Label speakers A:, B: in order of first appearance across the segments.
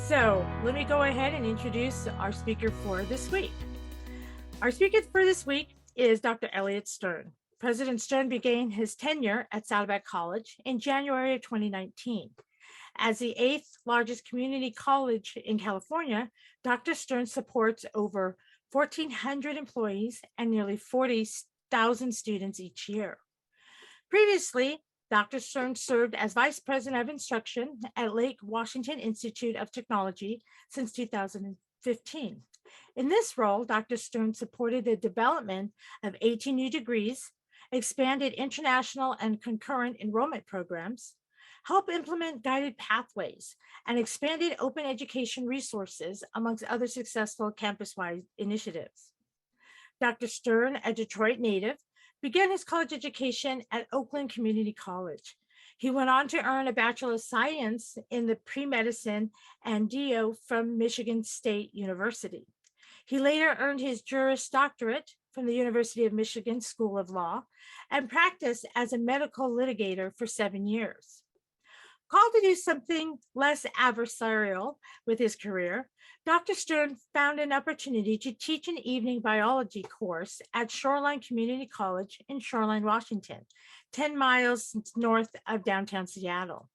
A: So let me go ahead and introduce our speaker for this week. Our speaker for this week is Dr. Elliot Stern. President Stern began his tenure at Saddleback College in January of 2019. As the 8th largest community college in California, Dr. Stern supports over 1,400 employees and nearly 40,000 students each year. Previously, Dr. Stern served as Vice President of Instruction at Lake Washington Institute of Technology since 2015. In this role, Dr. Stern supported the development of 18 new degrees, expanded international and concurrent enrollment programs, helped implement guided pathways, and expanded open education resources, amongst other successful campus-wide initiatives. Dr. Stern, a Detroit native, began his college education at Oakland Community College. He went on to earn a Bachelor of Science in the pre-medicine and DO from Michigan State University. He later earned his Juris Doctorate from the University of Michigan School of Law and practiced as a medical litigator for 7 years. Called to do something less adversarial with his career, Dr. Stern found an opportunity to teach an evening biology course at Shoreline Community College in Shoreline, Washington, 10 miles north of downtown Seattle.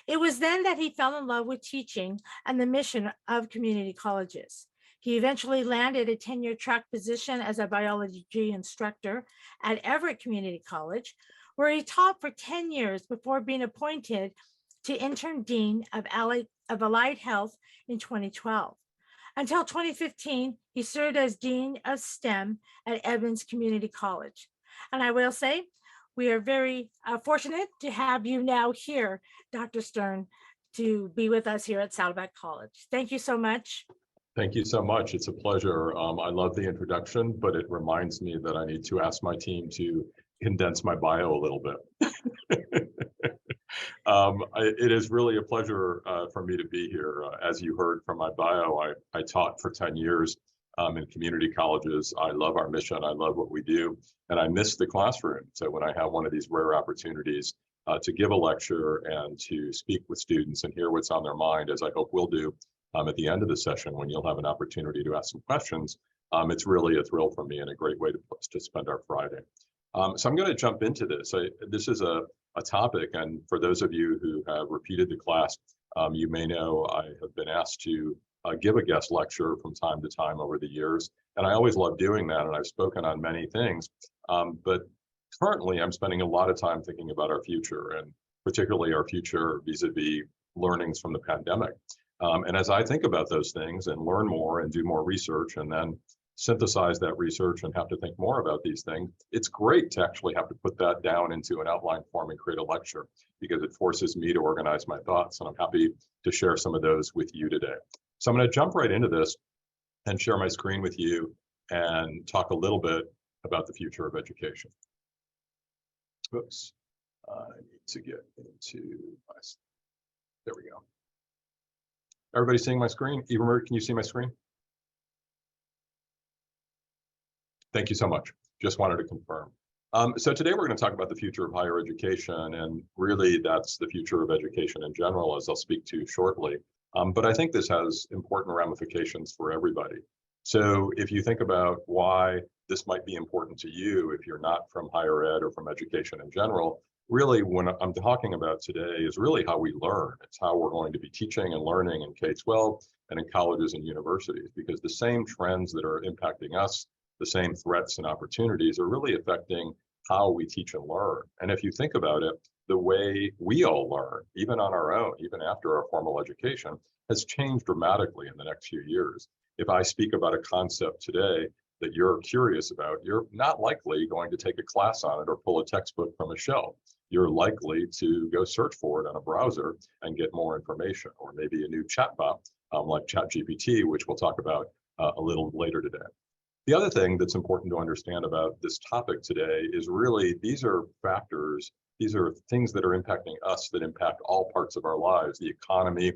A: It was then that he fell in love with teaching and the mission of community colleges. He eventually landed a tenure-track position as a biology instructor at Everett Community College, where he taught for 10 years before being appointed to interim dean of Allied Health in 2012. Until 2015, he served as dean of STEM at Evans Community College. And I will say, we are very fortunate to have you now here, Dr. Stern, to be with us here at Saddleback College. Thank you so much.
B: Thank you so much. It's a pleasure. I love the introduction, but it reminds me that I need to ask my team to condense my bio a little bit. It is really a pleasure for me to be here. As you heard from my bio, I taught for 10 years in community colleges. I love our mission. I love what we do, and I miss the classroom. So when I have one of these rare opportunities to give a lecture and to speak with students and hear what's on their mind, as I hope we'll do at the end of the session when you'll have an opportunity to ask some questions, it's really a thrill for me and a great way to spend our Friday. So I'm going to jump into this. This is a topic, and for those of you who have repeated the class, you may know I have been asked to give a guest lecture from time to time over the years, and I always love doing that, and I've spoken on many things, but currently I'm spending a lot of time thinking about our future, and particularly our future vis-a-vis learnings from the pandemic. And as I think about those things and learn more and do more research and then synthesize that research and have to think more about these things, it's great to actually have to put that down into an outline form and create a lecture, because it forces me to organize my thoughts, and I'm happy to share some of those with you today. So I'm going to jump right into this and share my screen with you and talk a little bit about the future of education. Oops, I need to get into my, there we go. Everybody seeing my screen? Eva, can you see my screen? Thank you so much. Just wanted to confirm. So today we're going to talk about the future of higher education, and really that's the future of education in general, as I'll speak to shortly. But I think this has important ramifications for everybody. So if you think about why this might be important to you if you're not from higher ed or from education in general, really what I'm talking about today is really how we learn. It's how we're going to be teaching and learning in K-12 and in colleges and universities, because the same trends that are impacting us, the same threats and opportunities, are really affecting how we teach and learn. And if you think about it, the way we all learn, even on our own, even after our formal education, has changed dramatically in the next few years. If I speak about a concept today that you're curious about, you're not likely going to take a class on it or pull a textbook from a shelf. You're likely to go search for it on a browser and get more information, or maybe a new chatbot like ChatGPT, which we'll talk about a little later today. The other thing that's important to understand about this topic today is really these are factors, these are things that are impacting us that impact all parts of our lives. The economy,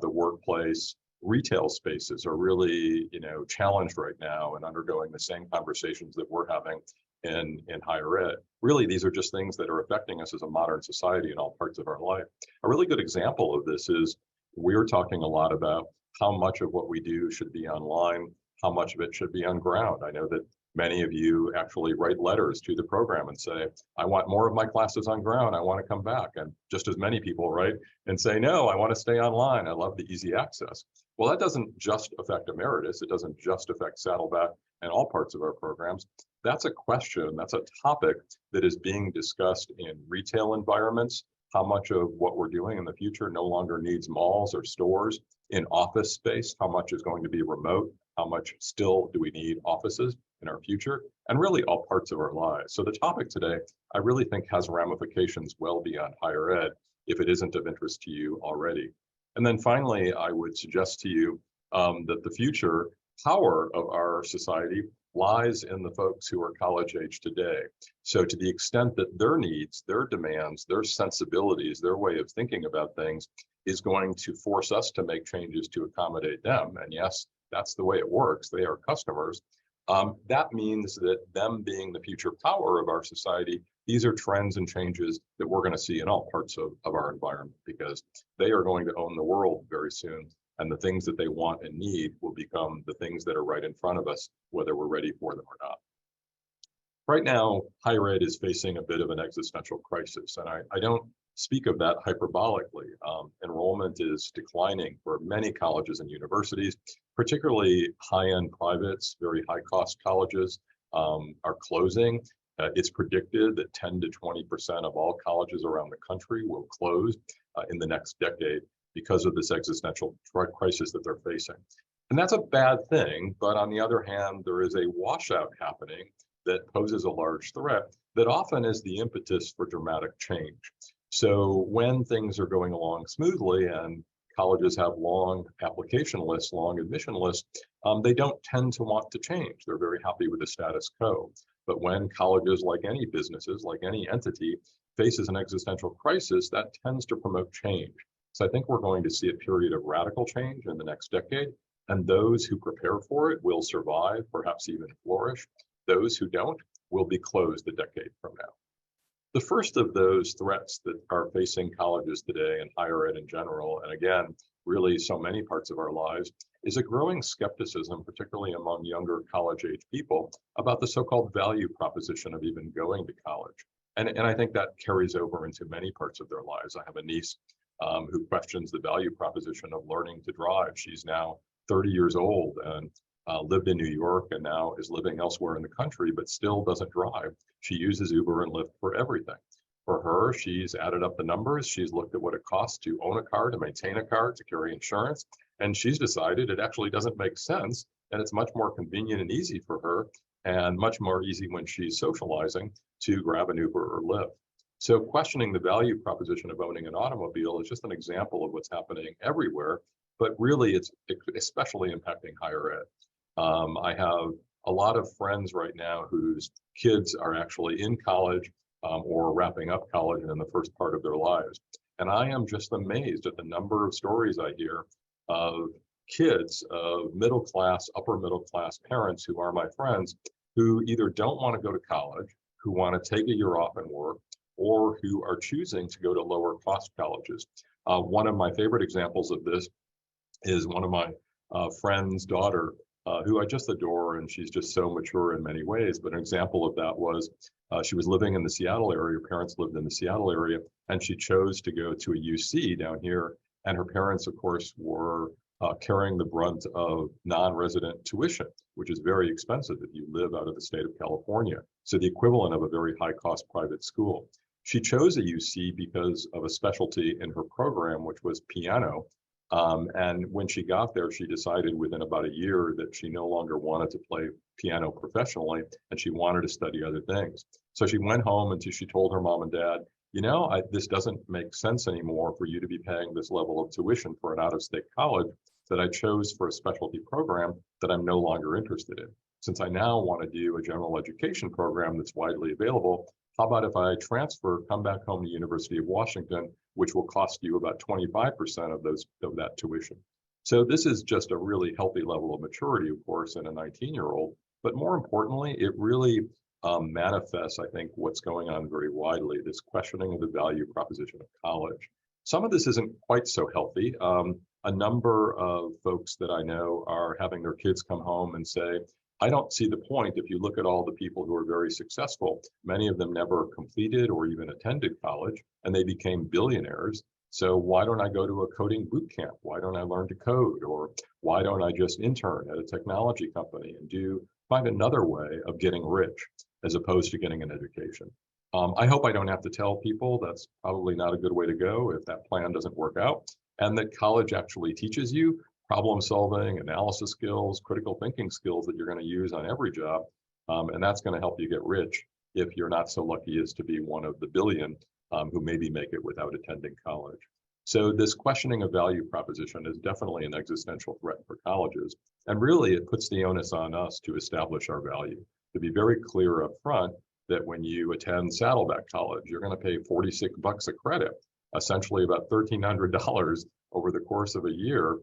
B: the workplace, retail spaces are really, challenged right now and undergoing the same conversations that we're having in higher ed. Really, these are just things that are affecting us as a modern society in all parts of our life. A really good example of this is we're talking a lot about how much of what we do should be online, how much of it should be on ground. I know that many of you actually write letters to the program and say, I want more of my classes on ground. I want to come back. And just as many people write and say, no, I want to stay online. I love the easy access. Well, that doesn't just affect Emeritus. It doesn't just affect Saddleback and all parts of our programs. That's a question, that's a topic that is being discussed in retail environments. How much of what we're doing in the future no longer needs malls or stores? In office space, how much is going to be remote? How much still do we need offices in our future? And really all parts of our lives. So the topic today, I really think has ramifications well beyond higher ed, if it isn't of interest to you already. And then finally, I would suggest to you that the future power of our society lies in the folks who are college age today. So to the extent that their needs, their demands, their sensibilities, their way of thinking about things is going to force us to make changes to accommodate them. And yes, that's the way it works. They are customers. That means that them being the future power of our society, these are trends and changes that we're going to see in all parts of our environment, because they are going to own the world very soon. And the things that they want and need will become the things that are right in front of us, whether we're ready for them or not. Right now, higher ed is facing a bit of an existential crisis, and I don't speak of that hyperbolically. Enrollment is declining for many colleges and universities, particularly high-end privates, very high-cost colleges are closing. It's predicted that 10 to 20% of all colleges around the country will close in the next decade because of this existential crisis that they're facing. And that's a bad thing, but on the other hand, there is a washout happening that poses a large threat that often is the impetus for dramatic change. So when things are going along smoothly and colleges have long application lists, long admission lists, they don't tend to want to change. They're very happy with the status quo. But when colleges, like any businesses, like any entity, faces an existential crisis, that tends to promote change. So I think we're going to see a period of radical change in the next decade, and those who prepare for it will survive, perhaps even flourish. Those who don't will be closed a decade from now. The first of those threats that are facing colleges today and higher ed in general, and again, really so many parts of our lives, is a growing skepticism, particularly among younger college-age people, about the so-called value proposition of even going to college. And I think that carries over into many parts of their lives. I have a niece who questions the value proposition of learning to drive. She's now 30 years old and lived in New York and now is living elsewhere in the country, but still doesn't drive. She uses Uber and Lyft for everything. For her, she's added up the numbers. She's looked at what it costs to own a car, to maintain a car, to carry insurance, and she's decided it actually doesn't make sense, and it's much more convenient and easy for her, and much more easy when she's socializing, to grab an Uber or Lyft. So questioning the value proposition of owning an automobile is just an example of what's happening everywhere, but really it's especially impacting higher ed. I have a lot of friends right now whose kids are actually in college or wrapping up college and in the first part of their lives. And I am just amazed at the number of stories I hear of kids of middle class, upper middle class parents who are my friends, who either don't want to go to college, who want to take a year off and work, or who are choosing to go to lower cost colleges. One of my favorite examples of this is one of my friend's daughter, who I just adore, and she's just so mature in many ways. But an example of that was she was living in the Seattle area, her parents lived in the Seattle area, and she chose to go to a UC down here. And her parents, of course, were carrying the brunt of non-resident tuition, which is very expensive if you live out of the state of California. So the equivalent of a very high cost private school. She chose a UC because of a specialty in her program, which was piano. And when she got there, she decided within about a year that she no longer wanted to play piano professionally, and she wanted to study other things. So she went home and she told her mom and dad, you know, this doesn't make sense anymore for you to be paying this level of tuition for an out-of-state college that I chose for a specialty program that I'm no longer interested in. Since I now want to do a general education program that's widely available, how about if I transfer, come back home to University of Washington, which will cost you about 25% of that tuition. So this is just a really healthy level of maturity, of course, in a 19-year-old. But more importantly, it really manifests, I think, what's going on very widely, this questioning of the value proposition of college. Some of this isn't quite so healthy. A number of folks that I know are having their kids come home and say, I don't see the point. If you look at all the people who are very successful, many of them never completed or even attended college, and they became billionaires. So why don't I go to a coding boot camp? Why don't I learn to code? Or why don't I just intern at a technology company and find another way of getting rich as opposed to getting an education? I hope I don't have to tell people that's probably not a good way to go if that plan doesn't work out, and that college actually teaches you problem solving, analysis skills, critical thinking skills that you're going to use on every job. And that's going to help you get rich if you're not so lucky as to be one of the billion who maybe make it without attending college. So this questioning of value proposition is definitely an existential threat for colleges. And really, it puts the onus on us to establish our value, to be very clear up front that when you attend Saddleback College, you're going to pay 46 bucks a credit, essentially about $1,300 over the course of a year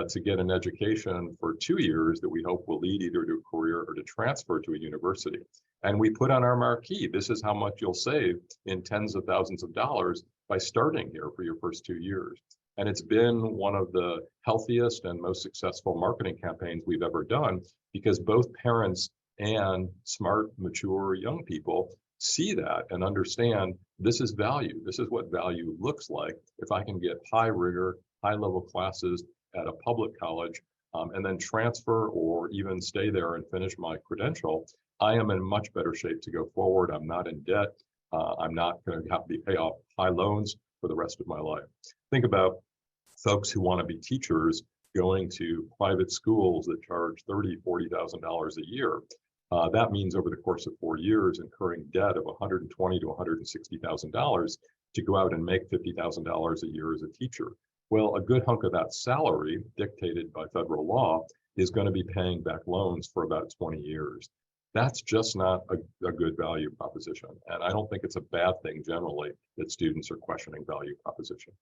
B: to get an education for 2 years that we hope will lead either to a career or to transfer to a university. And we put on our marquee, this is how much you'll save in tens of thousands of dollars by starting here for your first 2 years. And it's been one of the healthiest and most successful marketing campaigns we've ever done, because both parents and smart, mature young people see that and understand this is value. This is what value looks like if I can get high rigor, high level classes at a public college and then transfer or even stay there and finish my credential. I am in much better shape to go forward. I'm not in debt. I'm not going to have to pay off high loans for the rest of my life. Think about folks who want to be teachers going to private schools that charge $30,000, $40,000 a year. That means over the course of 4 years, incurring debt of $120,000 to $160,000 to go out and make $50,000 a year as a teacher. Well, a good hunk of that salary, dictated by federal law, is going to be paying back loans for about 20 years. That's just not a good value proposition. And I don't think it's a bad thing generally that students are questioning value proposition.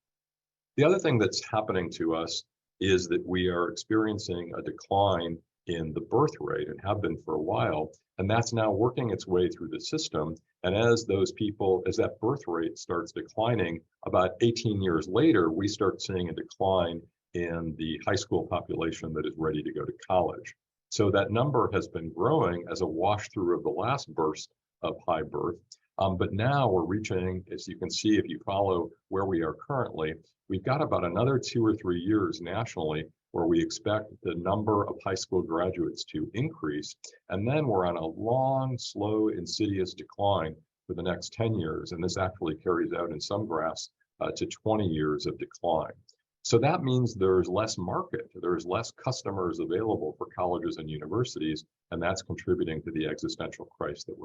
B: The other thing that's happening to us is that we are experiencing a decline in the birth rate and have been for a while, and that's now working its way through the system. And as that birth rate starts declining, about 18 years later, we start seeing a decline in the high school population that is ready to go to college. So that number has been growing as a wash through of the last burst of high birth. But now we're reaching, as you can see, if you follow where we are currently, we've got about another 2 or 3 years nationally where we expect the number of high school graduates to increase. And then we're on a long, slow, insidious decline for the next 10 years. And this actually carries out in some graphs to 20 years of decline. So that means there's less market, there's less customers available for colleges and universities, and that's contributing to the existential crisis that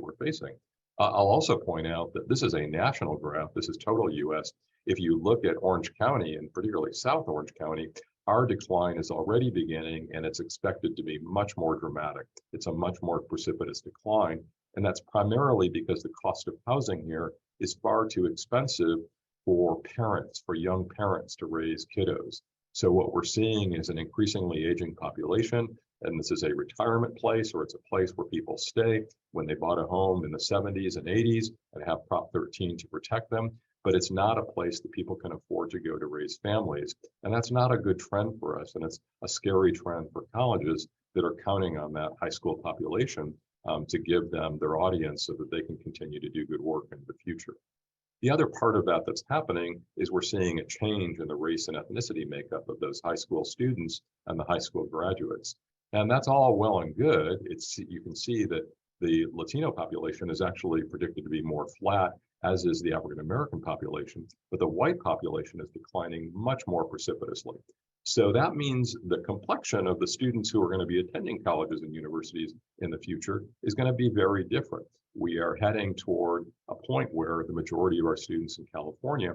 B: we're facing. I'll also point out that this is a national graph. This is total US. If you look at Orange County, and particularly South Orange County, our decline is already beginning, and it's expected to be much more dramatic. It's a much more precipitous decline, and that's primarily because the cost of housing here is far too expensive for parents, for young parents to raise kiddos. So what we're seeing is an increasingly aging population, and this is a retirement place, or it's a place where people stay when they bought a home in the 70s and 80s and have Prop 13 to protect them. But it's not a place that people can afford to go to raise families. And that's not a good trend for us. And it's a scary trend for colleges that are counting on that high school population to give them their audience so that they can continue to do good work in the future. The other part of that that's happening is we're seeing a change in the race and ethnicity makeup of those high school students and the high school graduates. And that's all well and good. You can see that the Latino population is actually predicted to be more flat, as is the African American population, but the white population is declining much more precipitously. So that means the complexion of the students who are going to be attending colleges and universities in the future is going to be very different. We are heading toward a point where the majority of our students in California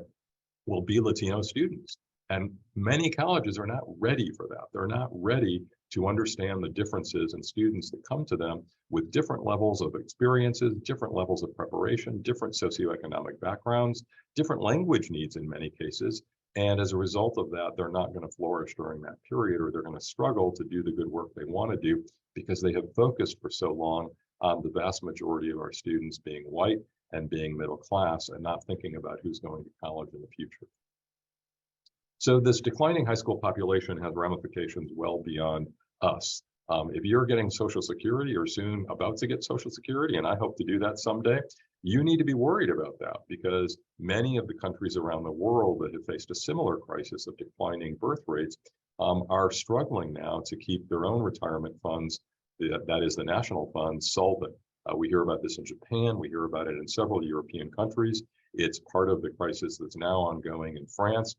B: will be Latino students. And many colleges are not ready for that. They're not ready to understand the differences in students that come to them with different levels of experiences, different levels of preparation, different socioeconomic backgrounds, different language needs in many cases. And as a result of that, they're not going to flourish during that period, or they're going to struggle to do the good work they want to do because they have focused for so long on the vast majority of our students being white and being middle class and not thinking about who's going to college in the future. So this declining high school population has ramifications well beyond us. If you're getting Social Security or soon about to get Social Security, and I hope to do that someday, you need to be worried about that because many of the countries around the world that have faced a similar crisis of declining birth rates are struggling now to keep their own retirement funds, that is the national funds, solvent. We hear about this in Japan. We hear about it in several European countries. It's part of the crisis that's now ongoing in France,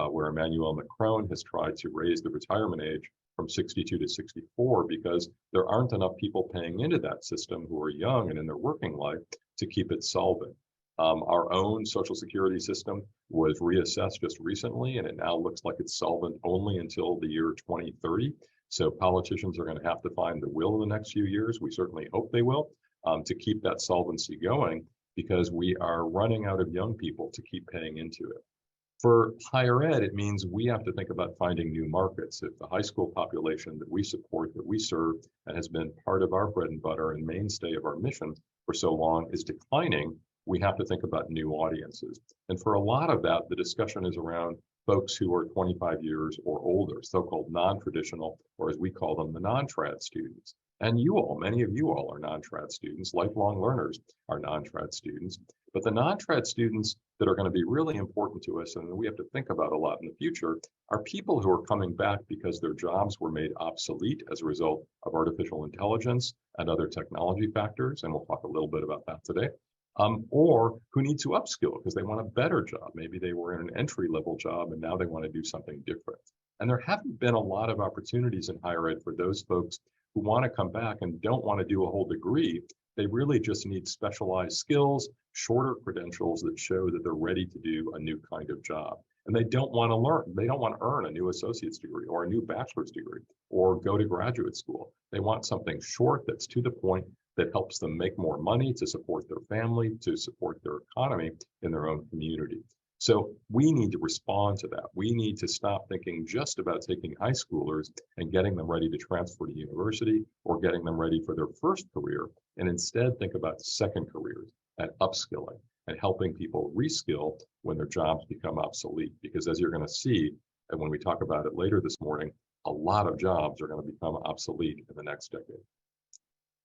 B: where Emmanuel Macron has tried to raise the retirement age from 62 to 64 because there aren't enough people paying into that system who are young and in their working life to keep it solvent. Our own Social Security system was reassessed just recently, and it now looks like it's solvent only until the year 2030. So politicians are going to have to find the will in the next few years. We certainly hope they will, to keep that solvency going because we are running out of young people to keep paying into it. For higher ed, it means we have to think about finding new markets. If the high school population that we support, that we serve, and has been part of our bread and butter and mainstay of our mission for so long is declining, we have to think about new audiences. And for a lot of that, the discussion is around folks who are 25 years or older, so-called non-traditional, or as we call them, the non-trad students. And you all, many of you all are non-trad students, lifelong learners are non-trad students. But the non-trad students that are going to be really important to us and we have to think about a lot in the future are people who are coming back because their jobs were made obsolete as a result of artificial intelligence and other technology factors. And we'll talk a little bit about that today. Or who need to upskill because they want a better job. Maybe they were in an entry-level job and now they want to do something different. And there haven't been a lot of opportunities in higher ed for those folks who want to come back and don't want to do a whole degree. They really just need specialized skills, shorter credentials that show that they're ready to do a new kind of job. And they don't want to learn. They don't want to earn a new associate's degree or a new bachelor's degree or go to graduate school. They want something short that's to the point that helps them make more money to support their family, to support their economy in their own community. So we need to respond to that. We need to stop thinking just about taking high schoolers and getting them ready to transfer to university or getting them ready for their first career, and instead think about second careers and upskilling and helping people reskill when their jobs become obsolete. Because as you're going to see, and when we talk about it later this morning, a lot of jobs are going to become obsolete in the next decade.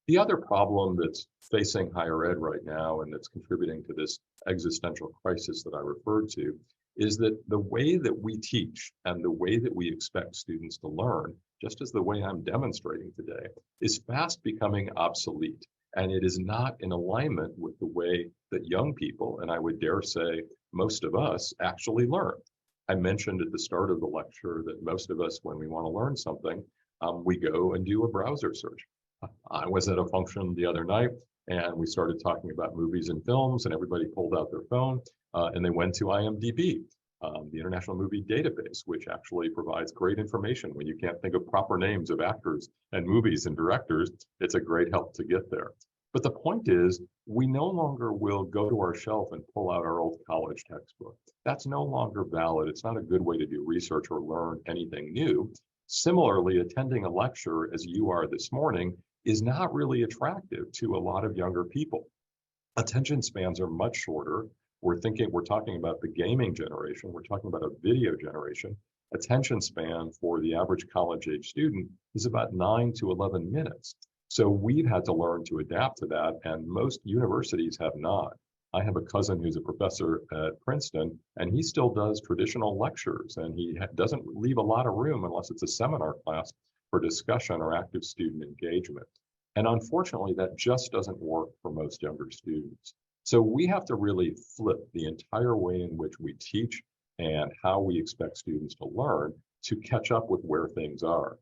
B: The other problem that's facing higher ed right now and that's contributing to this existential crisis that I referred to is that the way that we teach and the way that we expect students to learn, just as the way I'm demonstrating today, is fast becoming obsolete. And it is not in alignment with the way that young people, and I would dare say most of us, actually learn. I mentioned at the start of the lecture that most of us, when we want to learn something, we go and do a browser search. I was at a function the other night and we started talking about movies and films and everybody pulled out their phone and they went to IMDb, the International Movie Database, which actually provides great information when you can't think of proper names of actors and movies and directors. It's a great help to get there. But the point is, we no longer will go to our shelf and pull out our old college textbook. That's no longer valid. It's not a good way to do research or learn anything new. Similarly, attending a lecture, as you are this morning, is not really attractive to a lot of younger people. Attention spans are much shorter. We're talking about the gaming generation. We're talking about a video generation. Attention span for the average college age student is about 9 to 11 minutes. So we've had to learn to adapt to that, and most universities have not. I have a cousin who's a professor at Princeton, and he still does traditional lectures, and he doesn't leave a lot of room unless it's a seminar class for discussion or active student engagement. And unfortunately, that just doesn't work for most younger students. So we have to really flip the entire way in which we teach and how we expect students to learn to catch up with where things are.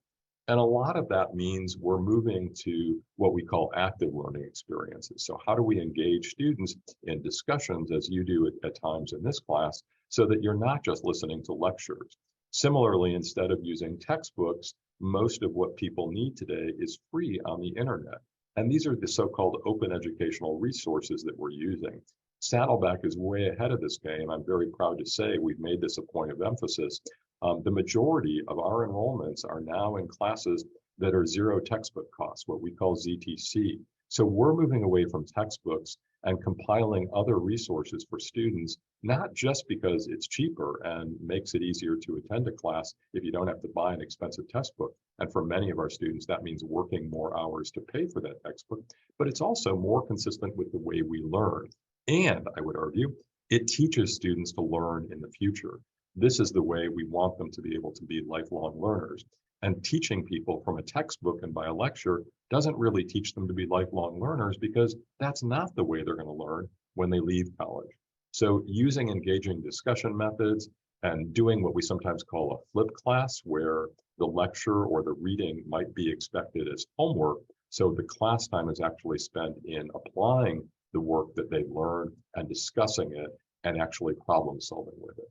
B: And a lot of that means we're moving to what we call active learning experiences. So how do we engage students in discussions, as you do at times in this class, so that you're not just listening to lectures? Similarly, instead of using textbooks, most of what people need today is free on the internet. And these are the so-called open educational resources that we're using. Saddleback is way ahead of this game. I'm very proud to say we've made this a point of emphasis. The majority of our enrollments are now in classes that are zero textbook costs, what we call ZTC. So we're moving away from textbooks and compiling other resources for students, not just because it's cheaper and makes it easier to attend a class if you don't have to buy an expensive textbook. And for many of our students, that means working more hours to pay for that textbook, but it's also more consistent with the way we learn. And I would argue, it teaches students to learn in the future. This is the way we want them to be able to be lifelong learners. And teaching people from a textbook and by a lecture doesn't really teach them to be lifelong learners, because that's not the way they're going to learn when they leave college. So using engaging discussion methods and doing what we sometimes call a flip class, where the lecture or the reading might be expected as homework, so the class time is actually spent in applying the work that they've learned and discussing it and actually problem solving with it.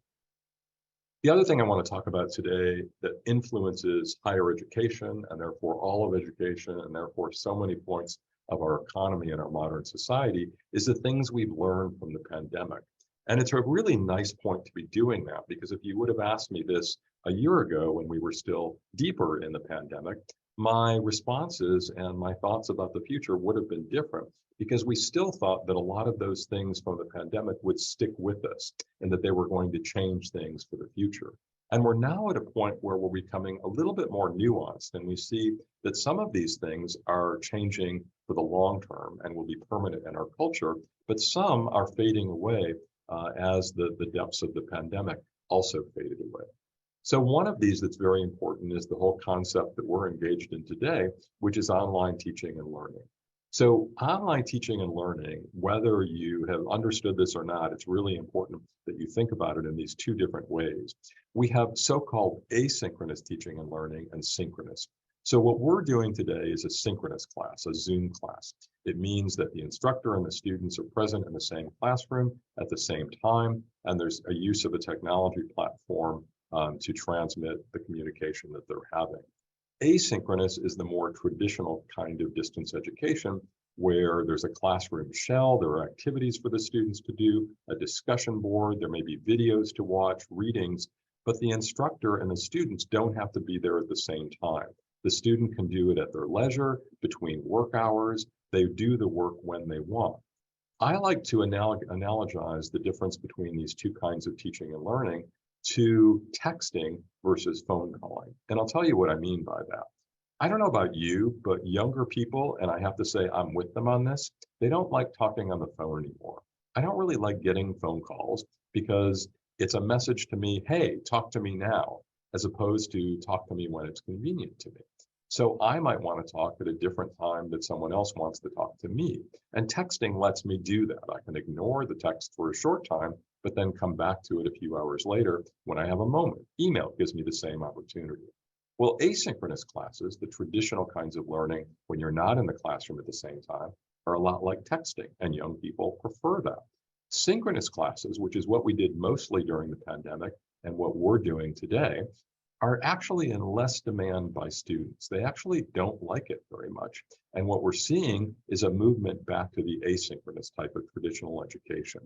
B: The other thing I want to talk about today that influences higher education, and therefore all of education, and therefore so many points of our economy and our modern society, is the things we've learned from the pandemic. And it's a really nice point to be doing that, because if you would have asked me this a year ago when we were still deeper in the pandemic, my responses and my thoughts about the future would have been different, because we still thought that a lot of those things from the pandemic would stick with us and that they were going to change things for the future. And we're now at a point where we're becoming a little bit more nuanced, and we see that some of these things are changing for the long term and will be permanent in our culture, but some are fading away as the depths of the pandemic also faded away. So one of these that's very important is the whole concept that we're engaged in today, which is online teaching and learning. So online teaching and learning, whether you have understood this or not, it's really important that you think about it in these two different ways. We have so-called asynchronous teaching and learning and synchronous. So what we're doing today is a synchronous class, a Zoom class. It means that the instructor and the students are present in the same classroom at the same time, and there's a use of a technology platform to transmit the communication that they're having. Asynchronous is the more traditional kind of distance education, where there's a classroom shell, there are activities for the students to do, a discussion board, there may be videos to watch, readings, but the instructor and the students don't have to be there at the same time. The student can do it at their leisure, between work hours, they do the work when they want. I like to analogize the difference between these two kinds of teaching and learning to texting versus phone calling. And I'll tell you what I mean by that. I don't know about you, but younger people, and I have to say I'm with them on this, they don't like talking on the phone anymore. I don't really like getting phone calls because it's a message to me, hey, talk to me now, as opposed to talk to me when it's convenient to me. So I might want to talk at a different time that someone else wants to talk to me. And texting lets me do that. I can ignore the text for a short time, but then come back to it a few hours later when I have a moment. Email gives me the same opportunity. Well, asynchronous classes, the traditional kinds of learning when you're not in the classroom at the same time, are a lot like texting, and young people prefer that. Synchronous classes, which is what we did mostly during the pandemic and what we're doing today, are actually in less demand by students. They actually don't like it very much. And what we're seeing is a movement back to the asynchronous type of traditional education.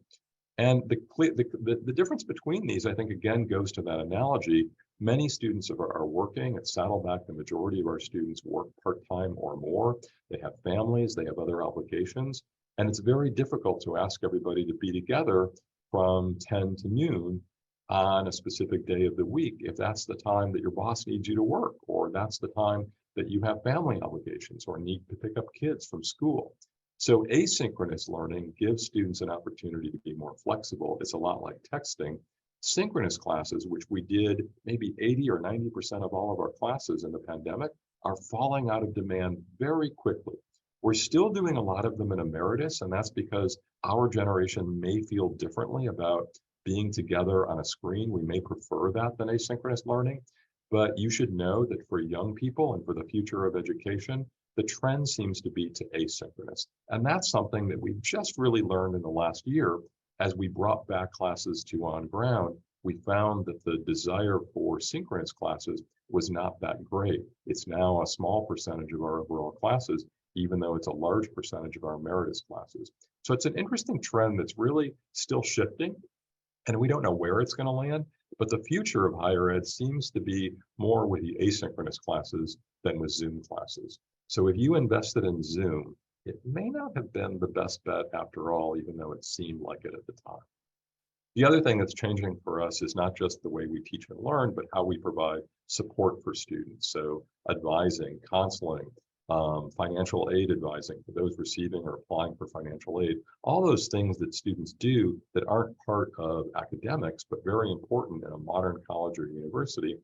B: And the difference between these, I think, again, goes to that analogy. Many students are working at Saddleback. The majority of our students work part-time or more. They have families, they have other obligations. And it's very difficult to ask everybody to be together from 10 to noon on a specific day of the week, if that's the time that your boss needs you to work, or that's the time that you have family obligations or need to pick up kids from school. So asynchronous learning gives students an opportunity to be more flexible. It's a lot like texting. Synchronous classes, which we did maybe 80 or 90% of all of our classes in the pandemic, are falling out of demand very quickly. We're still doing a lot of them in Emeritus, and that's because our generation may feel differently about being together on a screen. We may prefer that than asynchronous learning, but you should know that for young people and for the future of education, the trend seems to be to asynchronous. And that's something that we've just really learned in the last year. As we brought back classes to on ground, we found that the desire for synchronous classes was not that great. It's now a small percentage of our overall classes, even though it's a large percentage of our Emeritus classes. So it's an interesting trend that's really still shifting, and we don't know where it's going to land, but the future of higher ed seems to be more with the asynchronous classes than with Zoom classes. So if you invested in Zoom, it may not have been the best bet after all, even though it seemed like it at the time. The other thing that's changing for us is not just the way we teach and learn, but how we provide support for students. So advising, counseling, financial aid advising for those receiving or applying for financial aid, all those things that students do that aren't part of academics, but very important in a modern college or university.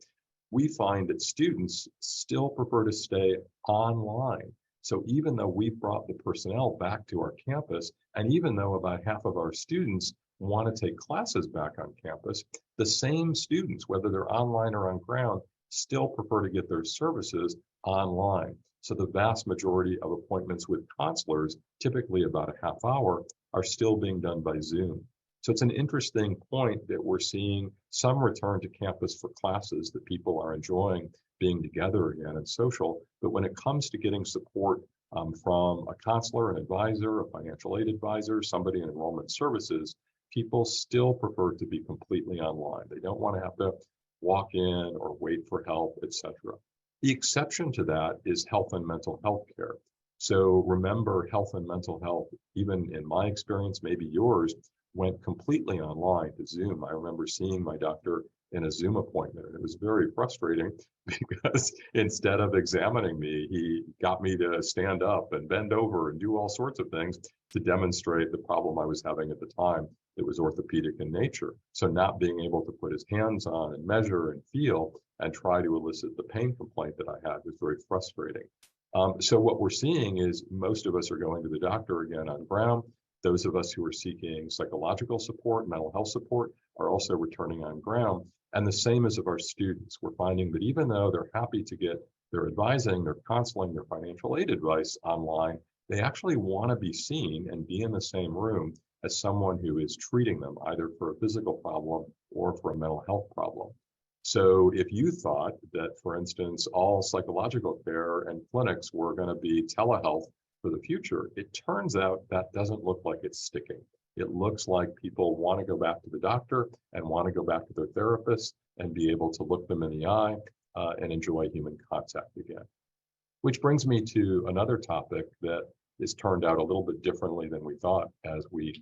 B: We find that students still prefer to stay online. So even though we've brought the personnel back to our campus, and even though about half of our students want to take classes back on campus, the same students, whether they're online or on ground, still prefer to get their services online. So the vast majority of appointments with counselors, typically about a half hour, are still being done by Zoom. So it's an interesting point that we're seeing some return to campus for classes that people are enjoying being together again and social. But when it comes to getting support from a counselor, an advisor, a financial aid advisor, somebody in enrollment services, people still prefer to be completely online. They don't want to have to walk in or wait for help, etc. The exception to that is health and mental health care. So remember, health and mental health, even in my experience, maybe yours, went completely online to Zoom. I remember seeing my doctor in a Zoom appointment, and it was very frustrating because instead of examining me, he got me to stand up and bend over and do all sorts of things to demonstrate the problem I was having at the time. It was orthopedic in nature. So not being able to put his hands on and measure and feel and try to elicit the pain complaint that I had was very frustrating. So what we're seeing is most of us are going to the doctor again on ground. Those of us who are seeking psychological support, mental health support, are also returning on ground. And the same as of our students. We're finding that even though they're happy to get their advising, their counseling, their financial aid advice online, they actually want to be seen and be in the same room as someone who is treating them either for a physical problem or for a mental health problem. So if you thought that, for instance, all psychological care and clinics were going to be telehealth for the future, it turns out that doesn't look like it's sticking. It looks like people want to go back to the doctor and want to go back to their therapist and be able to look them in the eye and enjoy human contact again. Which brings me to another topic that has turned out a little bit differently than we thought as we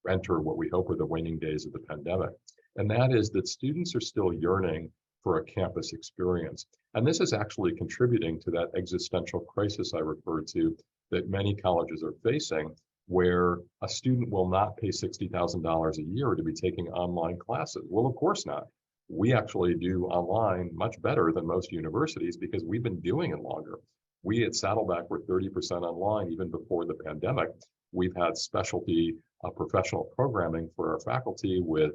B: enter what we hope are the waning days of the pandemic. And that is that students are still yearning for a campus experience. And this is actually contributing to that existential crisis I referred to that many colleges are facing, where a student will not pay $60,000 a year to be taking online classes. Well, of course not. We actually do online much better than most universities because we've been doing it longer. We at Saddleback were 30% online even before the pandemic. We've had specialty professional programming for our faculty with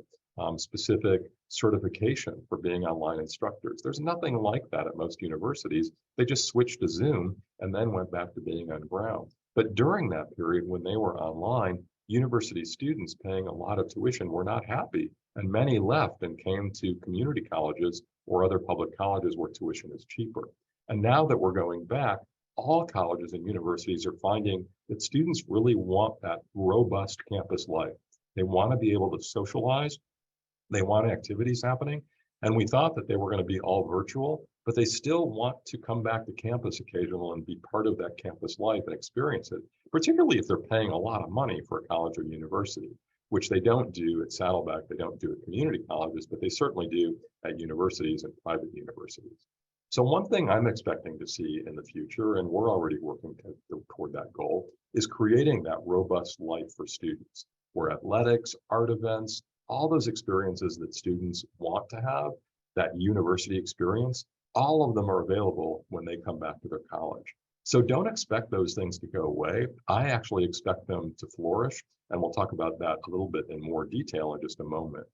B: specific certification for being online instructors. There's nothing like that at most universities. They just switched to Zoom and then went back to being on ground. But during that period when they were online, university students paying a lot of tuition were not happy. And many left and came to community colleges or other public colleges where tuition is cheaper. And now that we're going back, all colleges and universities are finding that students really want that robust campus life. They want to be able to socialize. They want activities happening. And we thought that they were going to be all virtual, but they still want to come back to campus occasionally and be part of that campus life and experience it, particularly if they're paying a lot of money for a college or university, which they don't do at Saddleback. They don't do at community colleges, but they certainly do at universities and private universities. So one thing I'm expecting to see in the future, and we're already working toward that goal, is creating that robust life for students, where athletics, art events, all those experiences that students want to have, that university experience, all of them are available when they come back to their college. So don't expect those things to go away. I actually expect them to flourish, and we'll talk about that a little bit in more detail in just a moment.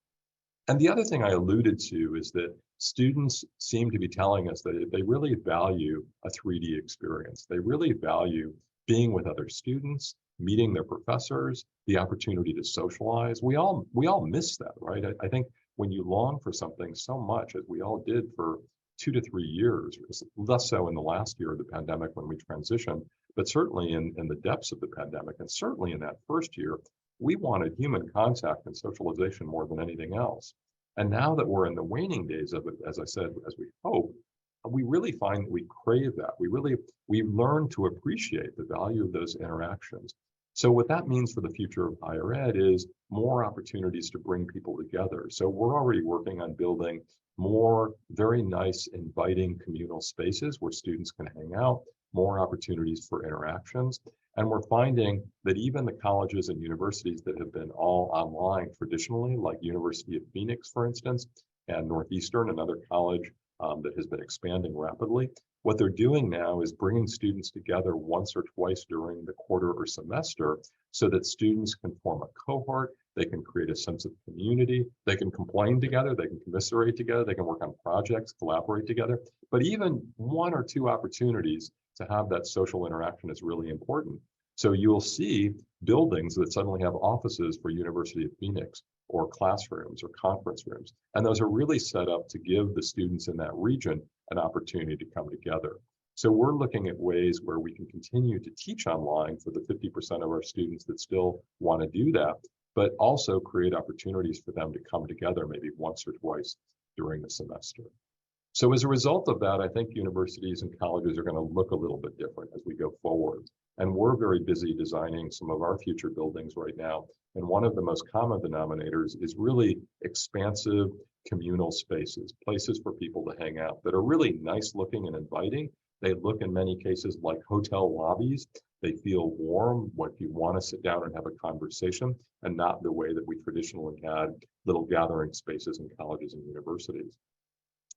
B: And the other thing I alluded to is that students seem to be telling us that they really value a 3D experience. They really value being with other students, meeting their professors, the opportunity to socialize. We all miss that, right? I think when you long for something so much, as we all did for 2 to 3 years, less so in the last year of the pandemic when we transitioned, but certainly in the depths of the pandemic, and certainly in that first year, we wanted human contact and socialization more than anything else. And now that we're in the waning days of it, as I said, as we hope, we really find that we crave that. We learn to appreciate the value of those interactions. So what that means for the future of higher ed is more opportunities to bring people together. So we're already working on building more very nice, inviting communal spaces where students can hang out, more opportunities for interactions. And we're finding that even the colleges and universities that have been all online traditionally, like University of Phoenix, for instance, and Northeastern, another college that has been expanding rapidly, what they're doing now is bringing students together once or twice during the quarter or semester so that students can form a cohort, they can create a sense of community, they can complain together, they can commiserate together, they can work on projects, collaborate together. But even one or two opportunities to have that social interaction is really important. So you'll see buildings that suddenly have offices for University of Phoenix or classrooms or conference rooms. And those are really set up to give the students in that region an opportunity to come together. So we're looking at ways where we can continue to teach online for the 50% of our students that still want to do that, but also create opportunities for them to come together maybe once or twice during the semester. So as a result of that, I think universities and colleges are going to look a little bit different as we go forward. And we're very busy designing some of our future buildings right now. And one of the most common denominators is really expansive communal spaces, places for people to hang out that are really nice looking and inviting. They look in many cases like hotel lobbies. They feel warm, what you want to sit down and have a conversation, and not the way that we traditionally had little gathering spaces in colleges and universities.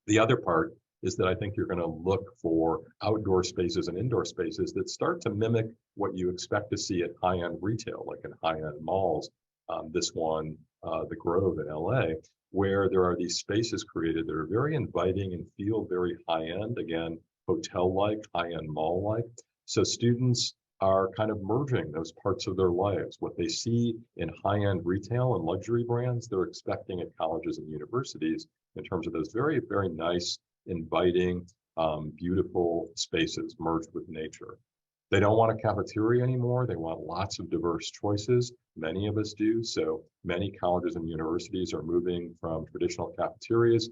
B: The other part is that I think you're going to look for outdoor spaces and indoor spaces that start to mimic what you expect to see at high-end retail, like in high-end malls. This one, the Grove in LA, where there are these spaces created that are very inviting and feel very high-end, again, hotel-like, high-end mall-like. So students are kind of merging those parts of their lives. What they see in high-end retail and luxury brands, they're expecting at colleges and universities in terms of those very, very nice, inviting, beautiful spaces merged with nature. They don't want a cafeteria anymore. They want lots of diverse choices. Many of us do. So many colleges and universities are moving from traditional cafeterias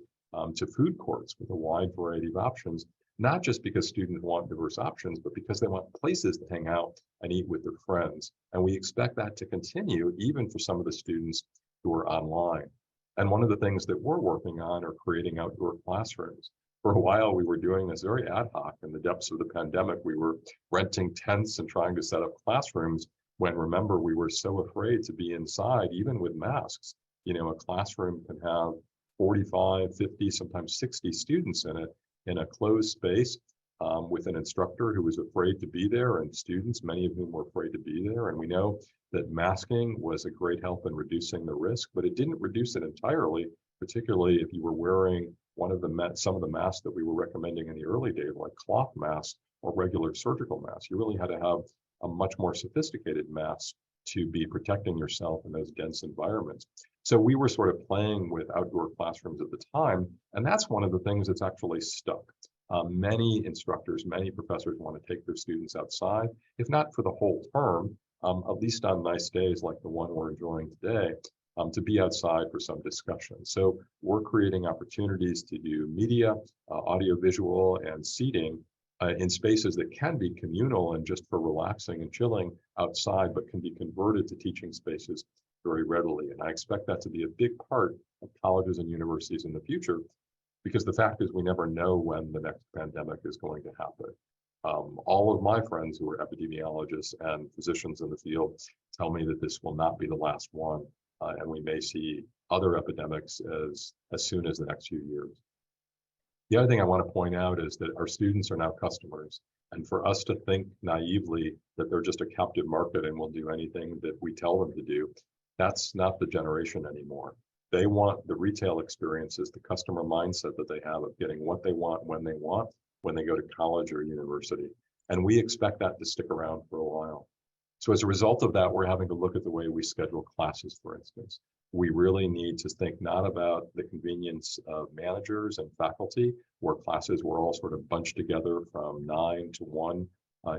B: to food courts with a wide variety of options, not just because students want diverse options, but because they want places to hang out and eat with their friends. And we expect that to continue even for some of the students who are online. And one of the things that we're working on are creating outdoor classrooms. For a while, we were doing this very ad hoc. In the depths of the pandemic, we were renting tents and trying to set up classrooms when, remember, we were so afraid to be inside, even with masks. You know, a classroom can have 45, 50, sometimes 60 students in it in a closed space with an instructor who was afraid to be there, and students, many of whom were afraid to be there. And we know that masking was a great help in reducing the risk, but it didn't reduce it entirely, particularly if you were wearing some of the masks that we were recommending in the early days, like cloth masks or regular surgical masks. You really had to have a much more sophisticated mask to be protecting yourself in those dense environments. So we were sort of playing with outdoor classrooms at the time, and that's one of the things that's actually stuck. Many instructors, many professors want to take their students outside, if not for the whole term, at least on nice days like the one we're enjoying today, to be outside for some discussion. So we're creating opportunities to do media, audiovisual, and seating in spaces that can be communal and just for relaxing and chilling outside, but can be converted to teaching spaces very readily. And I expect that to be a big part of colleges and universities in the future, because the fact is we never know when the next pandemic is going to happen. All of my friends who are epidemiologists and physicians in the field tell me that this will not be the last one. And we may see other epidemics as soon as the next few years. The other thing I want to point out is that our students are now customers. And for us to think naively that they're just a captive market and will do anything that we tell them to do, that's not the generation anymore. They want the retail experiences, the customer mindset that they have of getting what they want when they go to college or university. And we expect that to stick around for a while. So as a result of that, we're having to look at the way we schedule classes, for instance. We really need to think not about the convenience of managers and faculty, where classes were all sort of bunched together from 9 to 1